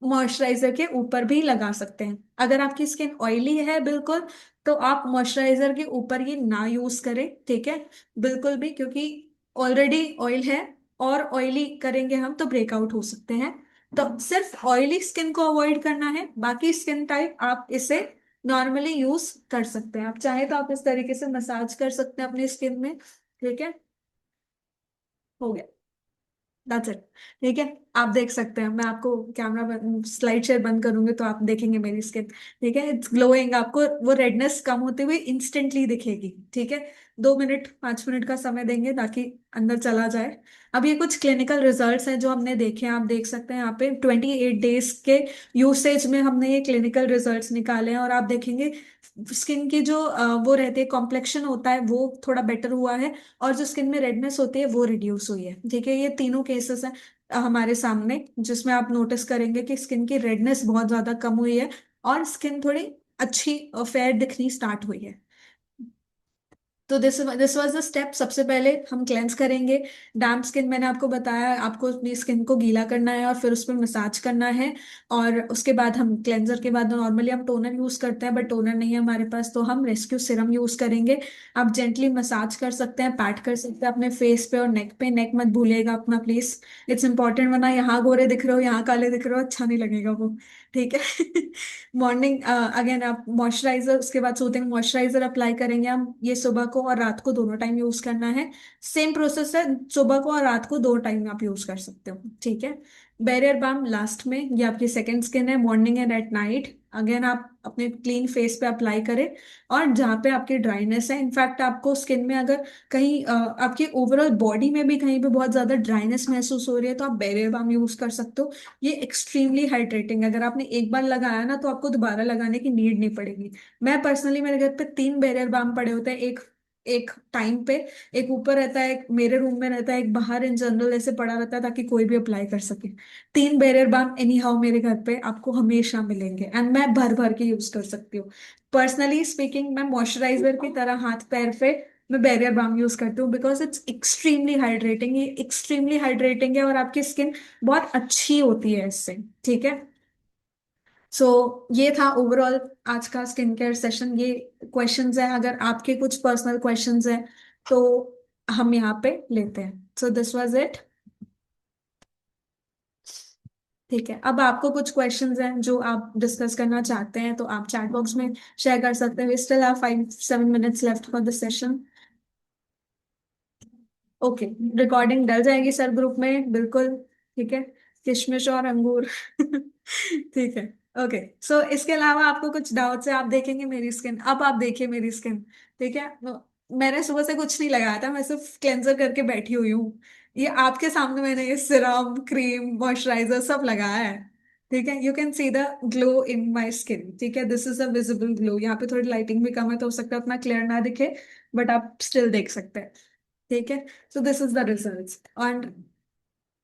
मॉइस्चराइजर के ऊपर भी लगा सकते हैं। अगर आपकी स्किन ऑयली है बिल्कुल, तो आप मॉइस्चराइजर के ऊपर ये ना यूज करें, ठीक है, बिल्कुल भी, क्योंकि ऑलरेडी ऑयल है, और ऑयली करेंगे हम तो ब्रेकआउट हो सकते हैं। तो सिर्फ ऑयली स्किन को अवॉइड करना है, बाकी स्किन टाइप आप इसे नॉर्मली यूज कर सकते हैं। आप चाहे तो आप इस तरीके से मसाज कर सकते हैं अपनी स्किन में। ठीक है, हो गया, दैट्स इट। ठीक है, आप देख सकते हैं, मैं आपको कैमरा स्लाइड शेयर बंद करूंगी तो आप देखेंगे मेरी स्किन। ठीक है, इट्स ग्लोइंग, आपको वो रेडनेस कम होते हुए इंस्टेंटली दिखेगी। ठीक है, 2 मिनट 5 मिनट का समय देंगे ताकि अंदर चला जाए। अब ये कुछ क्लिनिकल रिजल्ट्स हैं जो हमने देखे हैं, आप देख सकते हैं यहाँ पे 28 डेज के यूसेज में हमने ये क्लिनिकल रिजल्ट्स निकाले हैं, और आप देखेंगे स्किन की जो वो रहती है, कॉम्प्लेक्शन होता है वो थोड़ा बेटर हुआ है, और जो स्किन में रेडनेस होती है वो रिड्यूस हुई है। ठीक है, ये तीनों केसेस हैं हमारे सामने, जिसमें आप नोटिस करेंगे कि स्किन की रेडनेस बहुत ज्यादा कम हुई है, और स्किन थोड़ी अच्छी फेयर दिखनी स्टार्ट हुई है। तो दिस वाज द स्टेप। सबसे पहले हम क्लेंस करेंगे। डैम्प स्किन मैंने आपको बताया, आपको अपनी स्किन को गीला करना है और फिर उस पर मसाज करना है, और उसके बाद हम क्लेंजर के बाद नॉर्मली हम टोनर यूज करते हैं, बट टोनर नहीं है हमारे पास तो हम रेस्क्यू सिरम यूज करेंगे। आप जेंटली मसाज कर सकते हैं, पैट कर सकते हैं अपने फेस पे और नेक पे, नेक मत भूलिएगा अपना प्लीज, इट्स इंपॉर्टेंट, वरना यहाँ गोरे दिख रहे हो यहाँ काले दिख रहे हो, अच्छा नहीं लगेगा वो। ठीक है मॉर्निंग अगेन आप मॉइस्चराइजर, उसके बाद सूथिंग मॉइस्चराइजर अप्लाई करेंगे हम, ये सुबह को और रात को दोनों टाइम यूज करना है। सेम प्रोसेस है, सुबह को और रात को दो टाइम आप यूज कर सकते हो। ठीक है, बैरियर बाम लास्ट में, ये आपकी सेकेंड स्किन है, morning and at night again आप अपने क्लीन फेस पे अप्लाई करें, और जहाँ पे आपकी ड्राइनेस है, इनफैक्ट आपको स्किन में अगर कहीं आपकी ओवरऑल बॉडी में भी कहीं पे बहुत ज्यादा ड्राइनेस महसूस हो रही है, तो आप बैरियर बाम यूज कर सकते हो। ये एक्सट्रीमली हाइड्रेटिंग है, अगर आपने एक बार लगाया ना तो आपको दोबारा लगाने की नीड नहीं पड़ेगी। मैं पर्सनली, मेरे घर पे 3 बैरियर बाम पड़े होते हैं, एक एक टाइम पे, एक ऊपर रहता है, एक मेरे रूम में रहता है, एक बाहर इन जनरल ऐसे पड़ा रहता है ताकि कोई भी अप्लाई कर सके। 3 बैरियर बाम एनी हाउ मेरे घर पे आपको हमेशा मिलेंगे, एंड मैं भर भर के यूज कर सकती हूँ। पर्सनली स्पीकिंग, मैं मॉइस्चराइजर की तरह हाथ पैर पे मैं बैरियर बाम यूज करती हूँ, बिकॉज इट्स एक्सट्रीमली हाइड्रेटिंग, ये एक्सट्रीमली हाइड्रेटिंग है और आपकी स्किन बहुत अच्छी होती है इससे। ठीक है। सो ये था ओवरऑल आज का स्किन केयर सेशन। ये क्वेश्चंस हैं, अगर आपके कुछ पर्सनल क्वेश्चंस हैं तो हम यहाँ पे लेते हैं। So this was it. ठीक है, अब आपको कुछ क्वेश्चंस हैं जो आप डिस्कस करना चाहते हैं तो आप चैट बॉक्स में शेयर कर सकते हैं। We still have 5-7 minutes left for the session. Okay, recording डल जाएगी सर ग्रुप में, बिल्कुल। ठीक है, किशमिश और अंगूर ठीक है। ओके, सो इसके अलावा आपको कुछ डाउट्स है, आप देखेंगे मेरी स्किन, अब आप देखिए मेरी स्किन। ठीक है, मैंने सुबह से कुछ नहीं लगाया था, मैं सिर्फ क्लेंजर करके बैठी हुई हूँ। ये आपके सामने मैंने ये सिरम, क्रीम, मॉइस्चराइजर सब लगाया है। ठीक है, you can see the glow in my skin. ठीक है, this is a visible glow. यहाँ पे थोड़ी लाइटिंग भी कम है तो हो सकता है उतना क्लियर ना दिखे, बट आप स्टिल देख सकते हैं। ठीक है, so this is the results. And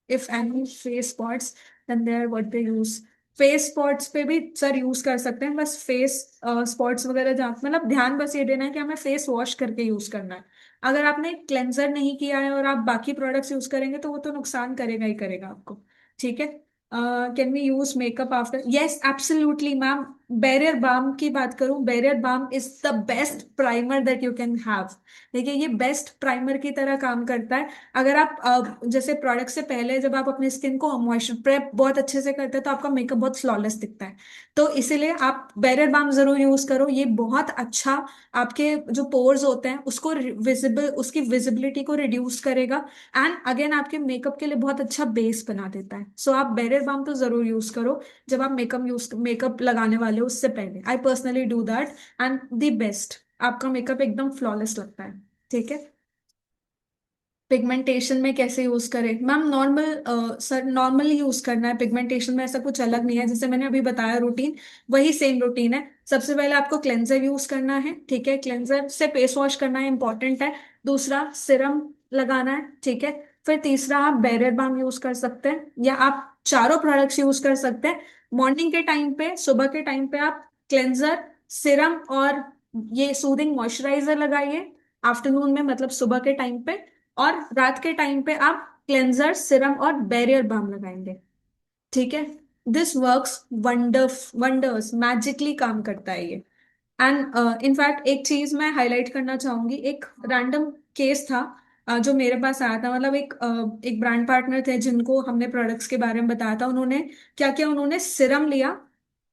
if any face spots, then they are what they use. Face spots पे भी सर यूज कर सकते हैं, बस फेस स्पॉट्स वगैरह जहाँ मतलब ध्यान बस ये देना है कि हमें फेस वॉश करके यूज करना है। अगर आपने क्लेंजर नहीं किया है और आप बाकी प्रोडक्ट्स यूज करेंगे तो वो तो नुकसान करेगा ही करेगा आपको। ठीक है। Can we use makeup after? Yes absolutely ma'am. Barrier balm की बात करूं, barrier balm is the best primer that you can have. देखिए, ये बेस्ट प्राइमर की तरह काम करता है। अगर आप जैसे प्रोडक्ट से पहले जब आप अपनी स्किन को मॉइस्चर प्रेप बहुत अच्छे से करते हैं तो आपका मेकअप बहुत फ्लॉलेस दिखता है। तो इसीलिए आप बैरियर बाम जरूर यूज करो, ये बहुत अच्छा आपके जो पोर्स होते हैं उसको विजिबल, उसकी विजिबिलिटी को रिड्यूस करेगा। एंड अगेन आपके मेकअप के लिए बहुत अच्छा बेस बना देता है। सो आप बैरियर बाम तो जरूर यूज करो जब आप मेकअप लगाने वाले हो उससे पहले। I personally do that, and the best, आपका मेकअप एकदम फ्लॉलेस लगता है। ठीक है। पिगमेंटेशन में कैसे यूज करें ma'am? Normal sir, normally use करना है। पिगमेंटेशन में ऐसा कुछ अलग नहीं है, जैसे मैंने अभी बताया रूटीन, वही सेम रूटीन है। सबसे पहले आपको क्लेंजर यूज करना है। ठीक है, क्लेंजर से फेस वॉश करना है, इंपॉर्टेंट है। दूसरा सिरम लगाना है। ठीक है, फिर तीसरा आप बैरियर बाम यूज कर सकते हैं, या आप चारों प्रोडक्ट्स यूज कर सकते हैं। मॉर्निंग के टाइम पे, सुबह के टाइम पे आप क्लेंजर, सिरम और ये सूदिंग मॉइस्चराइजर लगाइए। आफ्टरनून में मतलब सुबह के टाइम पे, और रात के टाइम पे आप क्लेंजर, सिरम और बैरियर बाम लगाएंगे। ठीक है, दिस वर्क्स वंडर्स, मैजिकली काम करता है ये। एंड इनफैक्ट एक चीज मैं हाईलाइट करना चाहूंगी, एक रैंडम केस था जो मेरे पास आया था। मतलब एक ब्रांड पार्टनर थे जिनको हमने प्रोडक्ट्स के बारे में बताया था। उन्होंने क्या किया, उन्होंने सिरम लिया,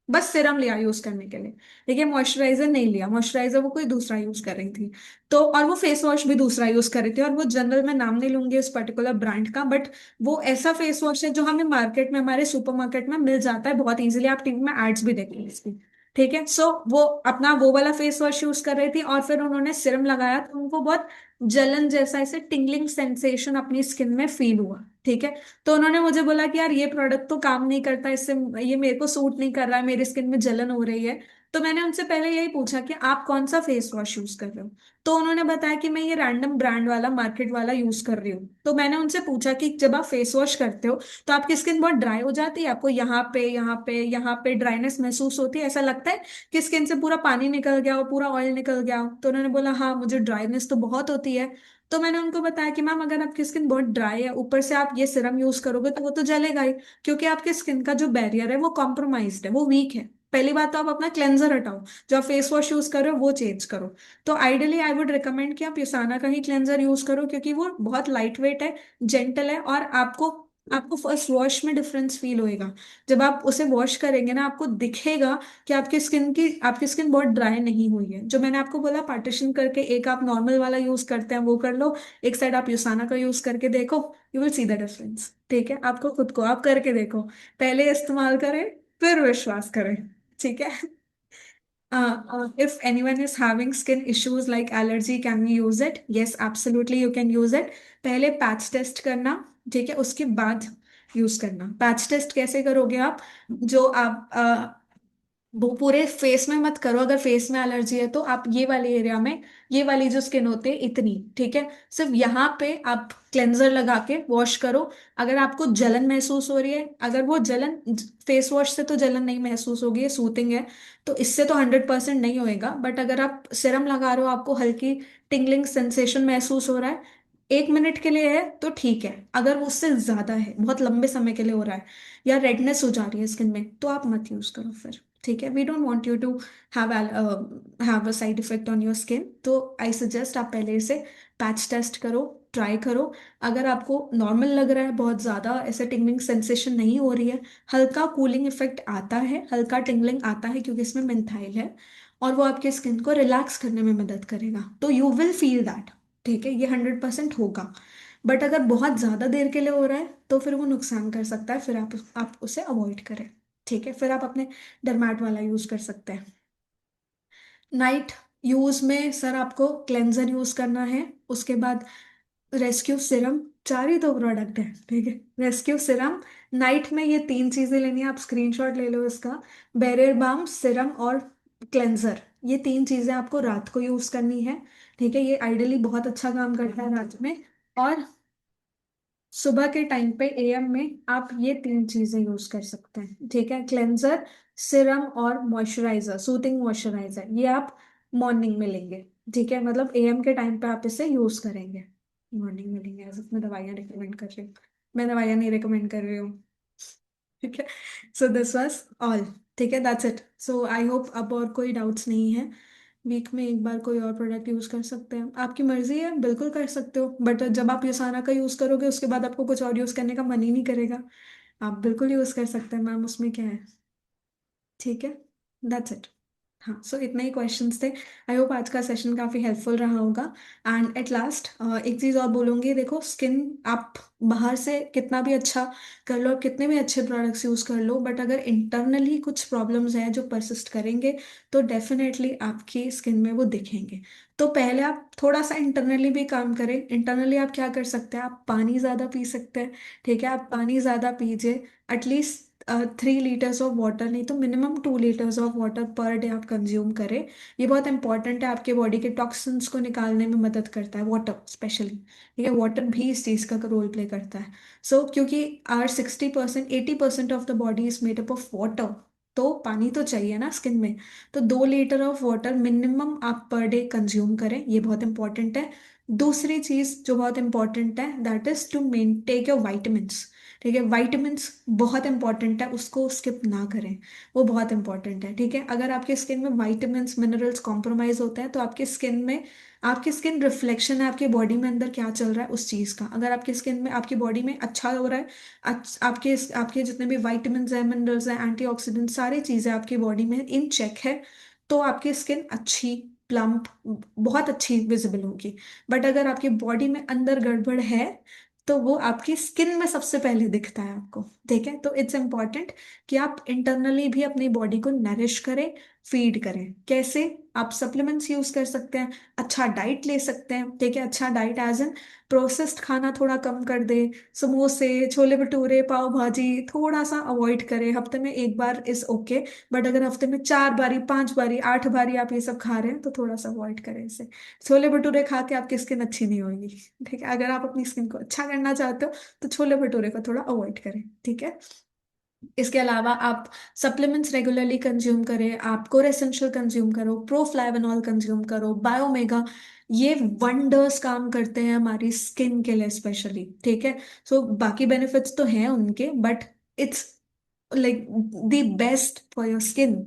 बस सिरम लिया यूज करने के लिए। देखिए, मॉइस्चराइजर नहीं लिया, मॉइस्चराइजर वो कोई दूसरा यूज कर रही थी। तो और वो फेस वॉश भी दूसरा यूज कर रही थी, और वो जनरल, मैं नाम नहीं लूंगी उस पर्टिकुलर ब्रांड का, बट वो ऐसा फेस वॉश है जो हमें मार्केट में, हमारे सुपरमार्केट में मिल जाता है बहुत इजीली। आप टीवी में एड्स भी देखेंगे इसकी। ठीक है, सो वो अपना वो वाला फेस वॉश यूज कर रही थी, और फिर उन्होंने सिरम लगाया तो उनको बहुत जलन जैसा, ऐसे टिंगलिंग सेंसेशन अपनी स्किन में फील हुआ। ठीक है, तो उन्होंने मुझे बोला कि यार ये प्रोडक्ट तो काम नहीं करता, इससे ये मेरे को सूट नहीं कर रहा है, मेरी स्किन में जलन हो रही है। तो मैंने उनसे पहले यही पूछा कि आप कौन सा फेस वॉश यूज कर रहे हो। तो उन्होंने बताया कि मैं ये रैंडम ब्रांड वाला, मार्केट वाला यूज कर रही हूँ। तो मैंने उनसे पूछा कि जब आप फेस वॉश करते हो तो आपकी स्किन बहुत ड्राई हो जाती है, आपको यहाँ पे ड्राइनेस महसूस होती है, ऐसा लगता है कि स्किन से पूरा पानी निकल गया हो, पूरा ऑयल निकल गया हो? तो उन्होंने बोला हाँ, मुझे ड्राइनेस तो बहुत होती है। तो मैंने उनको बताया कि मैम, अगर आपकी स्किन बहुत ड्राई है, ऊपर से आप ये सिरम यूज करोगे तो वो तो जलेगा ही, क्योंकि आपके स्किन का जो बैरियर है वो कॉम्प्रोमाइज्ड है, वो वीक है। पहली बात तो आप अपना क्लेंजर हटाओ, जो आप फेस वॉश यूज कर रहे हो वो चेंज करो। तो आइडियली आई वुड रिकमेंड कि आप यूसाना का ही क्लेंजर यूज करो, क्योंकि वो बहुत लाइट वेट है, जेंटल है, और आपको आपको फर्स्ट वॉश में डिफरेंस फील होएगा। जब आप उसे वॉश करेंगे ना, आपको दिखेगा कि आपकी स्किन बहुत ड्राई नहीं हुई है। जो मैंने आपको बोला, पार्टीशन करके, एक आप नॉर्मल वाला यूज करते हैं वो कर लो, एक साइड आप यूसाना का यूज करके देखो, you will see the difference. ठीक है, आपको खुद को आप करके देखो, पहले इस्तेमाल करें फिर विश्वास करें। ठीक है। If anyone is having skin issues like allergy, can we use it? Yes, absolutely you can use it. पहले पैच टेस्ट करना, ठीक है, उसके बाद यूज करना। पैच टेस्ट कैसे करोगे आप? जो आप वो पूरे फेस में मत करो, अगर फेस में एलर्जी है तो आप ये वाले एरिया में, ये वाली जो स्किन होती है इतनी, ठीक है, सिर्फ यहाँ पे आप क्लेंजर लगा के वॉश करो। अगर आपको जलन महसूस हो रही है, अगर वो जलन, फेस वॉश से तो जलन नहीं महसूस होगी, ये सूथिंग है, तो इससे तो 100% नहीं होएगा, बट अगर आप सिरम लगा रहे हो, आपको हल्की टिंगलिंग सेंसेशन महसूस हो रहा है, 1 मिनट के लिए है तो ठीक है। अगर वो उससे ज्यादा है, बहुत लंबे समय के लिए हो रहा है, या रेडनेस हो जा रही है स्किन में, तो आप मत यूज करो फिर। ठीक है, we don't want you to have have a side effect on your skin. तो आई सजेस्ट आप पहले से पैच टेस्ट करो, ट्राई करो। अगर आपको नॉर्मल लग रहा है, बहुत ज़्यादा ऐसे टिंगलिंग सेंसेशन नहीं हो रही है, हल्का कूलिंग इफेक्ट आता है, हल्का टिंगलिंग आता है, क्योंकि इसमें मेंथाइल है और वो आपके स्किन को रिलैक्स करने में मदद करेगा, तो यू विल फील दैट। ठीक है, ये 100% होगा। बट अगर बहुत ज़्यादा देर के लिए हो रहा है तो फिर वो नुकसान कर सकता है, फिर आप उसे अवॉइड करें। ठीक है, फिर आप अपने डरमैट वाला यूज कर सकते हैं। नाइट यूज में सर आपको क्लेंजर यूज करना है, उसके बाद रेस्क्यू सिरम, 4 ही तो प्रोडक्ट है, ठीक है। रेस्क्यू सिरम, नाइट में ये 3 चीजें लेनी है, आप स्क्रीनशॉट ले लो इसका। बैरियर बाम, सिरम और क्लेंजर, ये 3 चीजें आपको रात को यूज करनी है। ठीक है, ये आइडियली बहुत अच्छा काम करता है रात में। और सुबह के टाइम पे एएम में आप ये 3 चीजें यूज कर सकते हैं। ठीक है, क्लेंजर, सिरम और मॉइस्चराइजर, सूथिंग मॉइस्चराइजर, ये आप मॉर्निंग में लेंगे। ठीक है, मतलब एएम के टाइम पे आप इसे यूज करेंगे, मॉर्निंग में लेंगे। ऐसे मैं दवाइयाँ रिकमेंड कर रही हूँ, मैं दवाइयाँ नहीं रिकमेंड कर रही हूँ। ठीक है, सो दिस वाज ऑल। ठीक है, that's it. So I hope अब और कोई डाउट्स नहीं है। वीक में एक बार कोई और प्रोडक्ट यूज कर सकते हैं, आपकी मर्जी है, बिल्कुल कर सकते हो, बट जब आप यूसाना का यूज करोगे उसके बाद आपको कुछ और यूज करने का मन ही नहीं करेगा। आप बिल्कुल यूज कर सकते हैं मैम, उसमें क्या है। ठीक है, दैट्स इट। हाँ, सो इतने ही क्वेश्चंस थे। आई होप आज का सेशन काफी हेल्पफुल रहा होगा। एंड एट लास्ट एक चीज और बोलूंगी, देखो स्किन आप बाहर से कितना भी अच्छा कर लो, कितने भी अच्छे प्रोडक्ट्स यूज कर लो, बट अगर इंटरनली कुछ प्रॉब्लम्स हैं जो परसिस्ट करेंगे, तो डेफिनेटली आपकी स्किन में वो दिखेंगे। तो पहले आप थोड़ा सा इंटरनली भी काम करें। इंटरनली आप क्या कर सकते हैं, आप पानी ज़्यादा पी सकते हैं। ठीक है, आप पानी ज़्यादा पीजिए, एटलीस्ट 3 लीटर्स ऑफ वाटर, नहीं तो minimum 2 litres of water per day आप कंज्यूम करें। ये बहुत इंपॉर्टेंट है, आपके बॉडी के टॉक्सिन्स को निकालने में मदद करता है वाटर स्पेशली। ठीक है, वाटर भी इस चीज़ का रोल प्ले करता है। सो क्योंकि are 60%, 80% of the body is made up of water, तो पानी तो चाहिए ना स्किन में। तो 2 लीटर ऑफ वाटर मिनिमम आप पर डे कंज्यूम करें, ये बहुत इंपॉर्टेंट है। दूसरी चीज जो बहुत इंपॉर्टेंट है, that is to men take your vitamins. ठीक है, वाइटमिन्स बहुत इंपॉर्टेंट है, उसको स्किप ना करें, वो बहुत इंपॉर्टेंट है। ठीक है, अगर आपके स्किन में वाइटमिन्स मिनरल्स कॉम्प्रोमाइज होते हैं, तो आपकी स्किन में, आपकी स्किन रिफ्लेक्शन है आपकी बॉडी में अंदर क्या चल रहा है उस चीज का। अगर आपकी स्किन में, आपकी बॉडी में अच्छा हो रहा है, आपके आपके जितने भी वाइटमिन्स हैं, मिनरल्स हैं, एंटीऑक्सीडेंट, सारी चीजें आपकी बॉडी में इन चेक है, तो आपकी स्किन अच्छी, प्लम्प, बहुत अच्छी विजिबल होगी। बट अगर आपकी बॉडी में अंदर गड़बड़ है, तो वो आपकी स्किन में सबसे पहले दिखता है आपको। ठीक है, तो इट्स इम्पॉर्टेंट कि आप इंटरनली भी अपनी बॉडी को नरिश करें, फीड करें। कैसे, आप सप्लीमेंट्स यूज कर सकते हैं, अच्छा डाइट ले सकते हैं। ठीक है, अच्छा डाइट एज एन प्रोसेस्ड खाना थोड़ा कम कर दे, समोसे, छोले भटूरे, पाव भाजी थोड़ा सा अवॉइड करें, हफ्ते में एक बार इज ओके। बट अगर हफ्ते में 4 बारी, 5 बारी, 8 बारी आप ये सब खा रहे हैं, तो थोड़ा सा अवॉइड करें इसे। छोले भटूरे खा के आपकी स्किन अच्छी नहीं होगी। ठीक है, अगर आप अपनी स्किन को अच्छा करना चाहते हो, तो छोले भटूरे को थोड़ा अवॉइड करें। ठीक है, इसके अलावा आप सप्लीमेंट्स रेगुलरली कंज्यूम करें, आप कोर एसेंशियल कंज्यूम करो, प्रोफ्लैवेनॉल कंज्यूम करो, बायोमेगा, ये वंडर्स काम करते हैं हमारी स्किन के लिए स्पेशली। ठीक है, सो बाकी बेनिफिट्स तो हैं उनके, but it's like the best for your skin.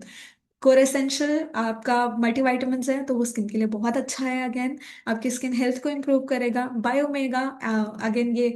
Core essential आपका मल्टीविटामिन्स है, तो वो स्किन के लिए बहुत अच्छा है। अगेन आपकी स्किन हेल्थ को इम्प्रूव करेगा। बायोमेगा, अगेन ये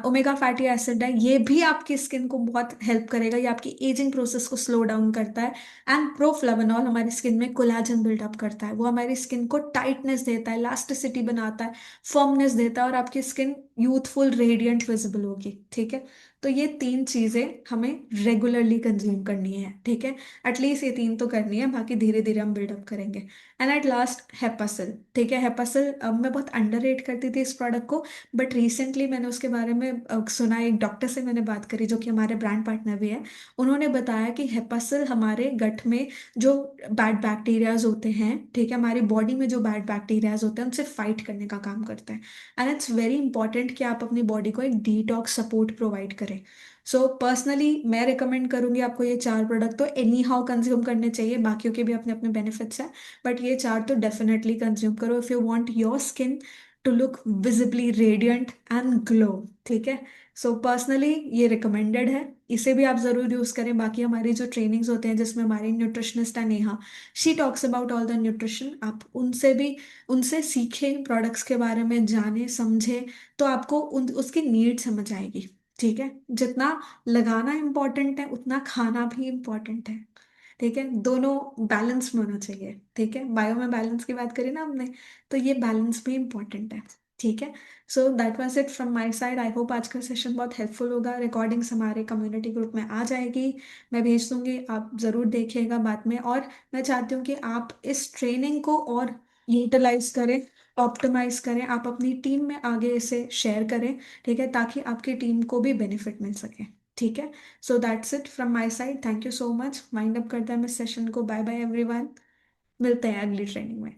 ओमेगा फैटी एसिड है, ये भी आपकी स्किन को बहुत हेल्प करेगा, ये आपकी एजिंग प्रोसेस को स्लो डाउन करता है। एंड प्रोफ्लेवेनॉल हमारी स्किन में कोलाजन बिल्डअप करता है, वो हमारी स्किन को टाइटनेस देता है, इलास्टिसिटी बनाता है, फर्मनेस देता है, और आपकी स्किन यूथफुल रेडियंट विजिबल होगी। ठीक है, तो ये तीन चीजें हमें रेगुलरली कंज्यूम करनी है। ठीक है, एटलीस्ट ये तीन तो करनी है, बाकी धीरे धीरे हम बिल्डअप करेंगे। And at last Hepasil. ठीक है, हेपासिल मैं बहुत अंडररेट करती थी इस प्रोडक्ट को, बट रिसेंटली मैंने उसके बारे में सुना, एक डॉक्टर से मैंने बात करी जो कि हमारे ब्रांड पार्टनर भी है। उन्होंने बताया कि हेपासिल हमारे गट में जो बैड बैक्टीरियाज होते हैं, ठीक है, हमारी बॉडी में जो बैड बैक्टीरियाज होते हैं उनसे फाइट करने का काम करते हैं। एंड इट्स वेरी इंपॉर्टेंट कि आप अपनी बॉडी को एक डिटॉक्स सपोर्ट प्रोवाइड करें। सो पर्सनली मैं रिकमेंड करूंगी आपको ये चार प्रोडक्ट तो एनी हाउ कंज्यूम करने चाहिए, बाकियों के भी अपने अपने बेनिफिट्स हैं, बट ये चार तो डेफिनेटली कंज्यूम करो if you want your skin to look visibly radiant and glow. ठीक है, सो पर्सनली ये रिकमेंडेड है, इसे भी आप जरूर यूज करें। बाकी हमारी जो ट्रेनिंग्स होते हैं जिसमें हमारी न्यूट्रिशनिस्ट है Neha, she talks about all the nutrition, आप उनसे भी, उनसे सीखें प्रोडक्ट्स के बारे में, जाने समझे, तो आपको उसकी नीड समझ आएगी। ठीक है, जितना लगाना इम्पोर्टेंट है उतना खाना भी इम्पोर्टेंट है। ठीक है, दोनों बैलेंस में होना चाहिए। ठीक है, बायो में बैलेंस की बात करी ना हमने, तो ये बैलेंस भी इम्पोर्टेंट है। ठीक है, so that was it from my side. I hope आज का सेशन बहुत हेल्पफुल होगा। रिकॉर्डिंग्स हमारे कम्युनिटी ग्रुप में आ जाएगी, मैं भेज दूंगी, आप ज़रूर देखिएगा बाद में। और मैं चाहती हूँ कि आप इस ट्रेनिंग को और यूटिलाइज करें, ऑप्टिमाइज करें, आप अपनी टीम में आगे इसे शेयर करें। ठीक है, ताकि आपकी टीम को भी बेनिफिट मिल सके। ठीक है, so that's it from my side, thank you so much. Mind up करते हैं हम इस सेशन को। बाय बाय एवरीवन, मिलते हैं अगली ट्रेनिंग में।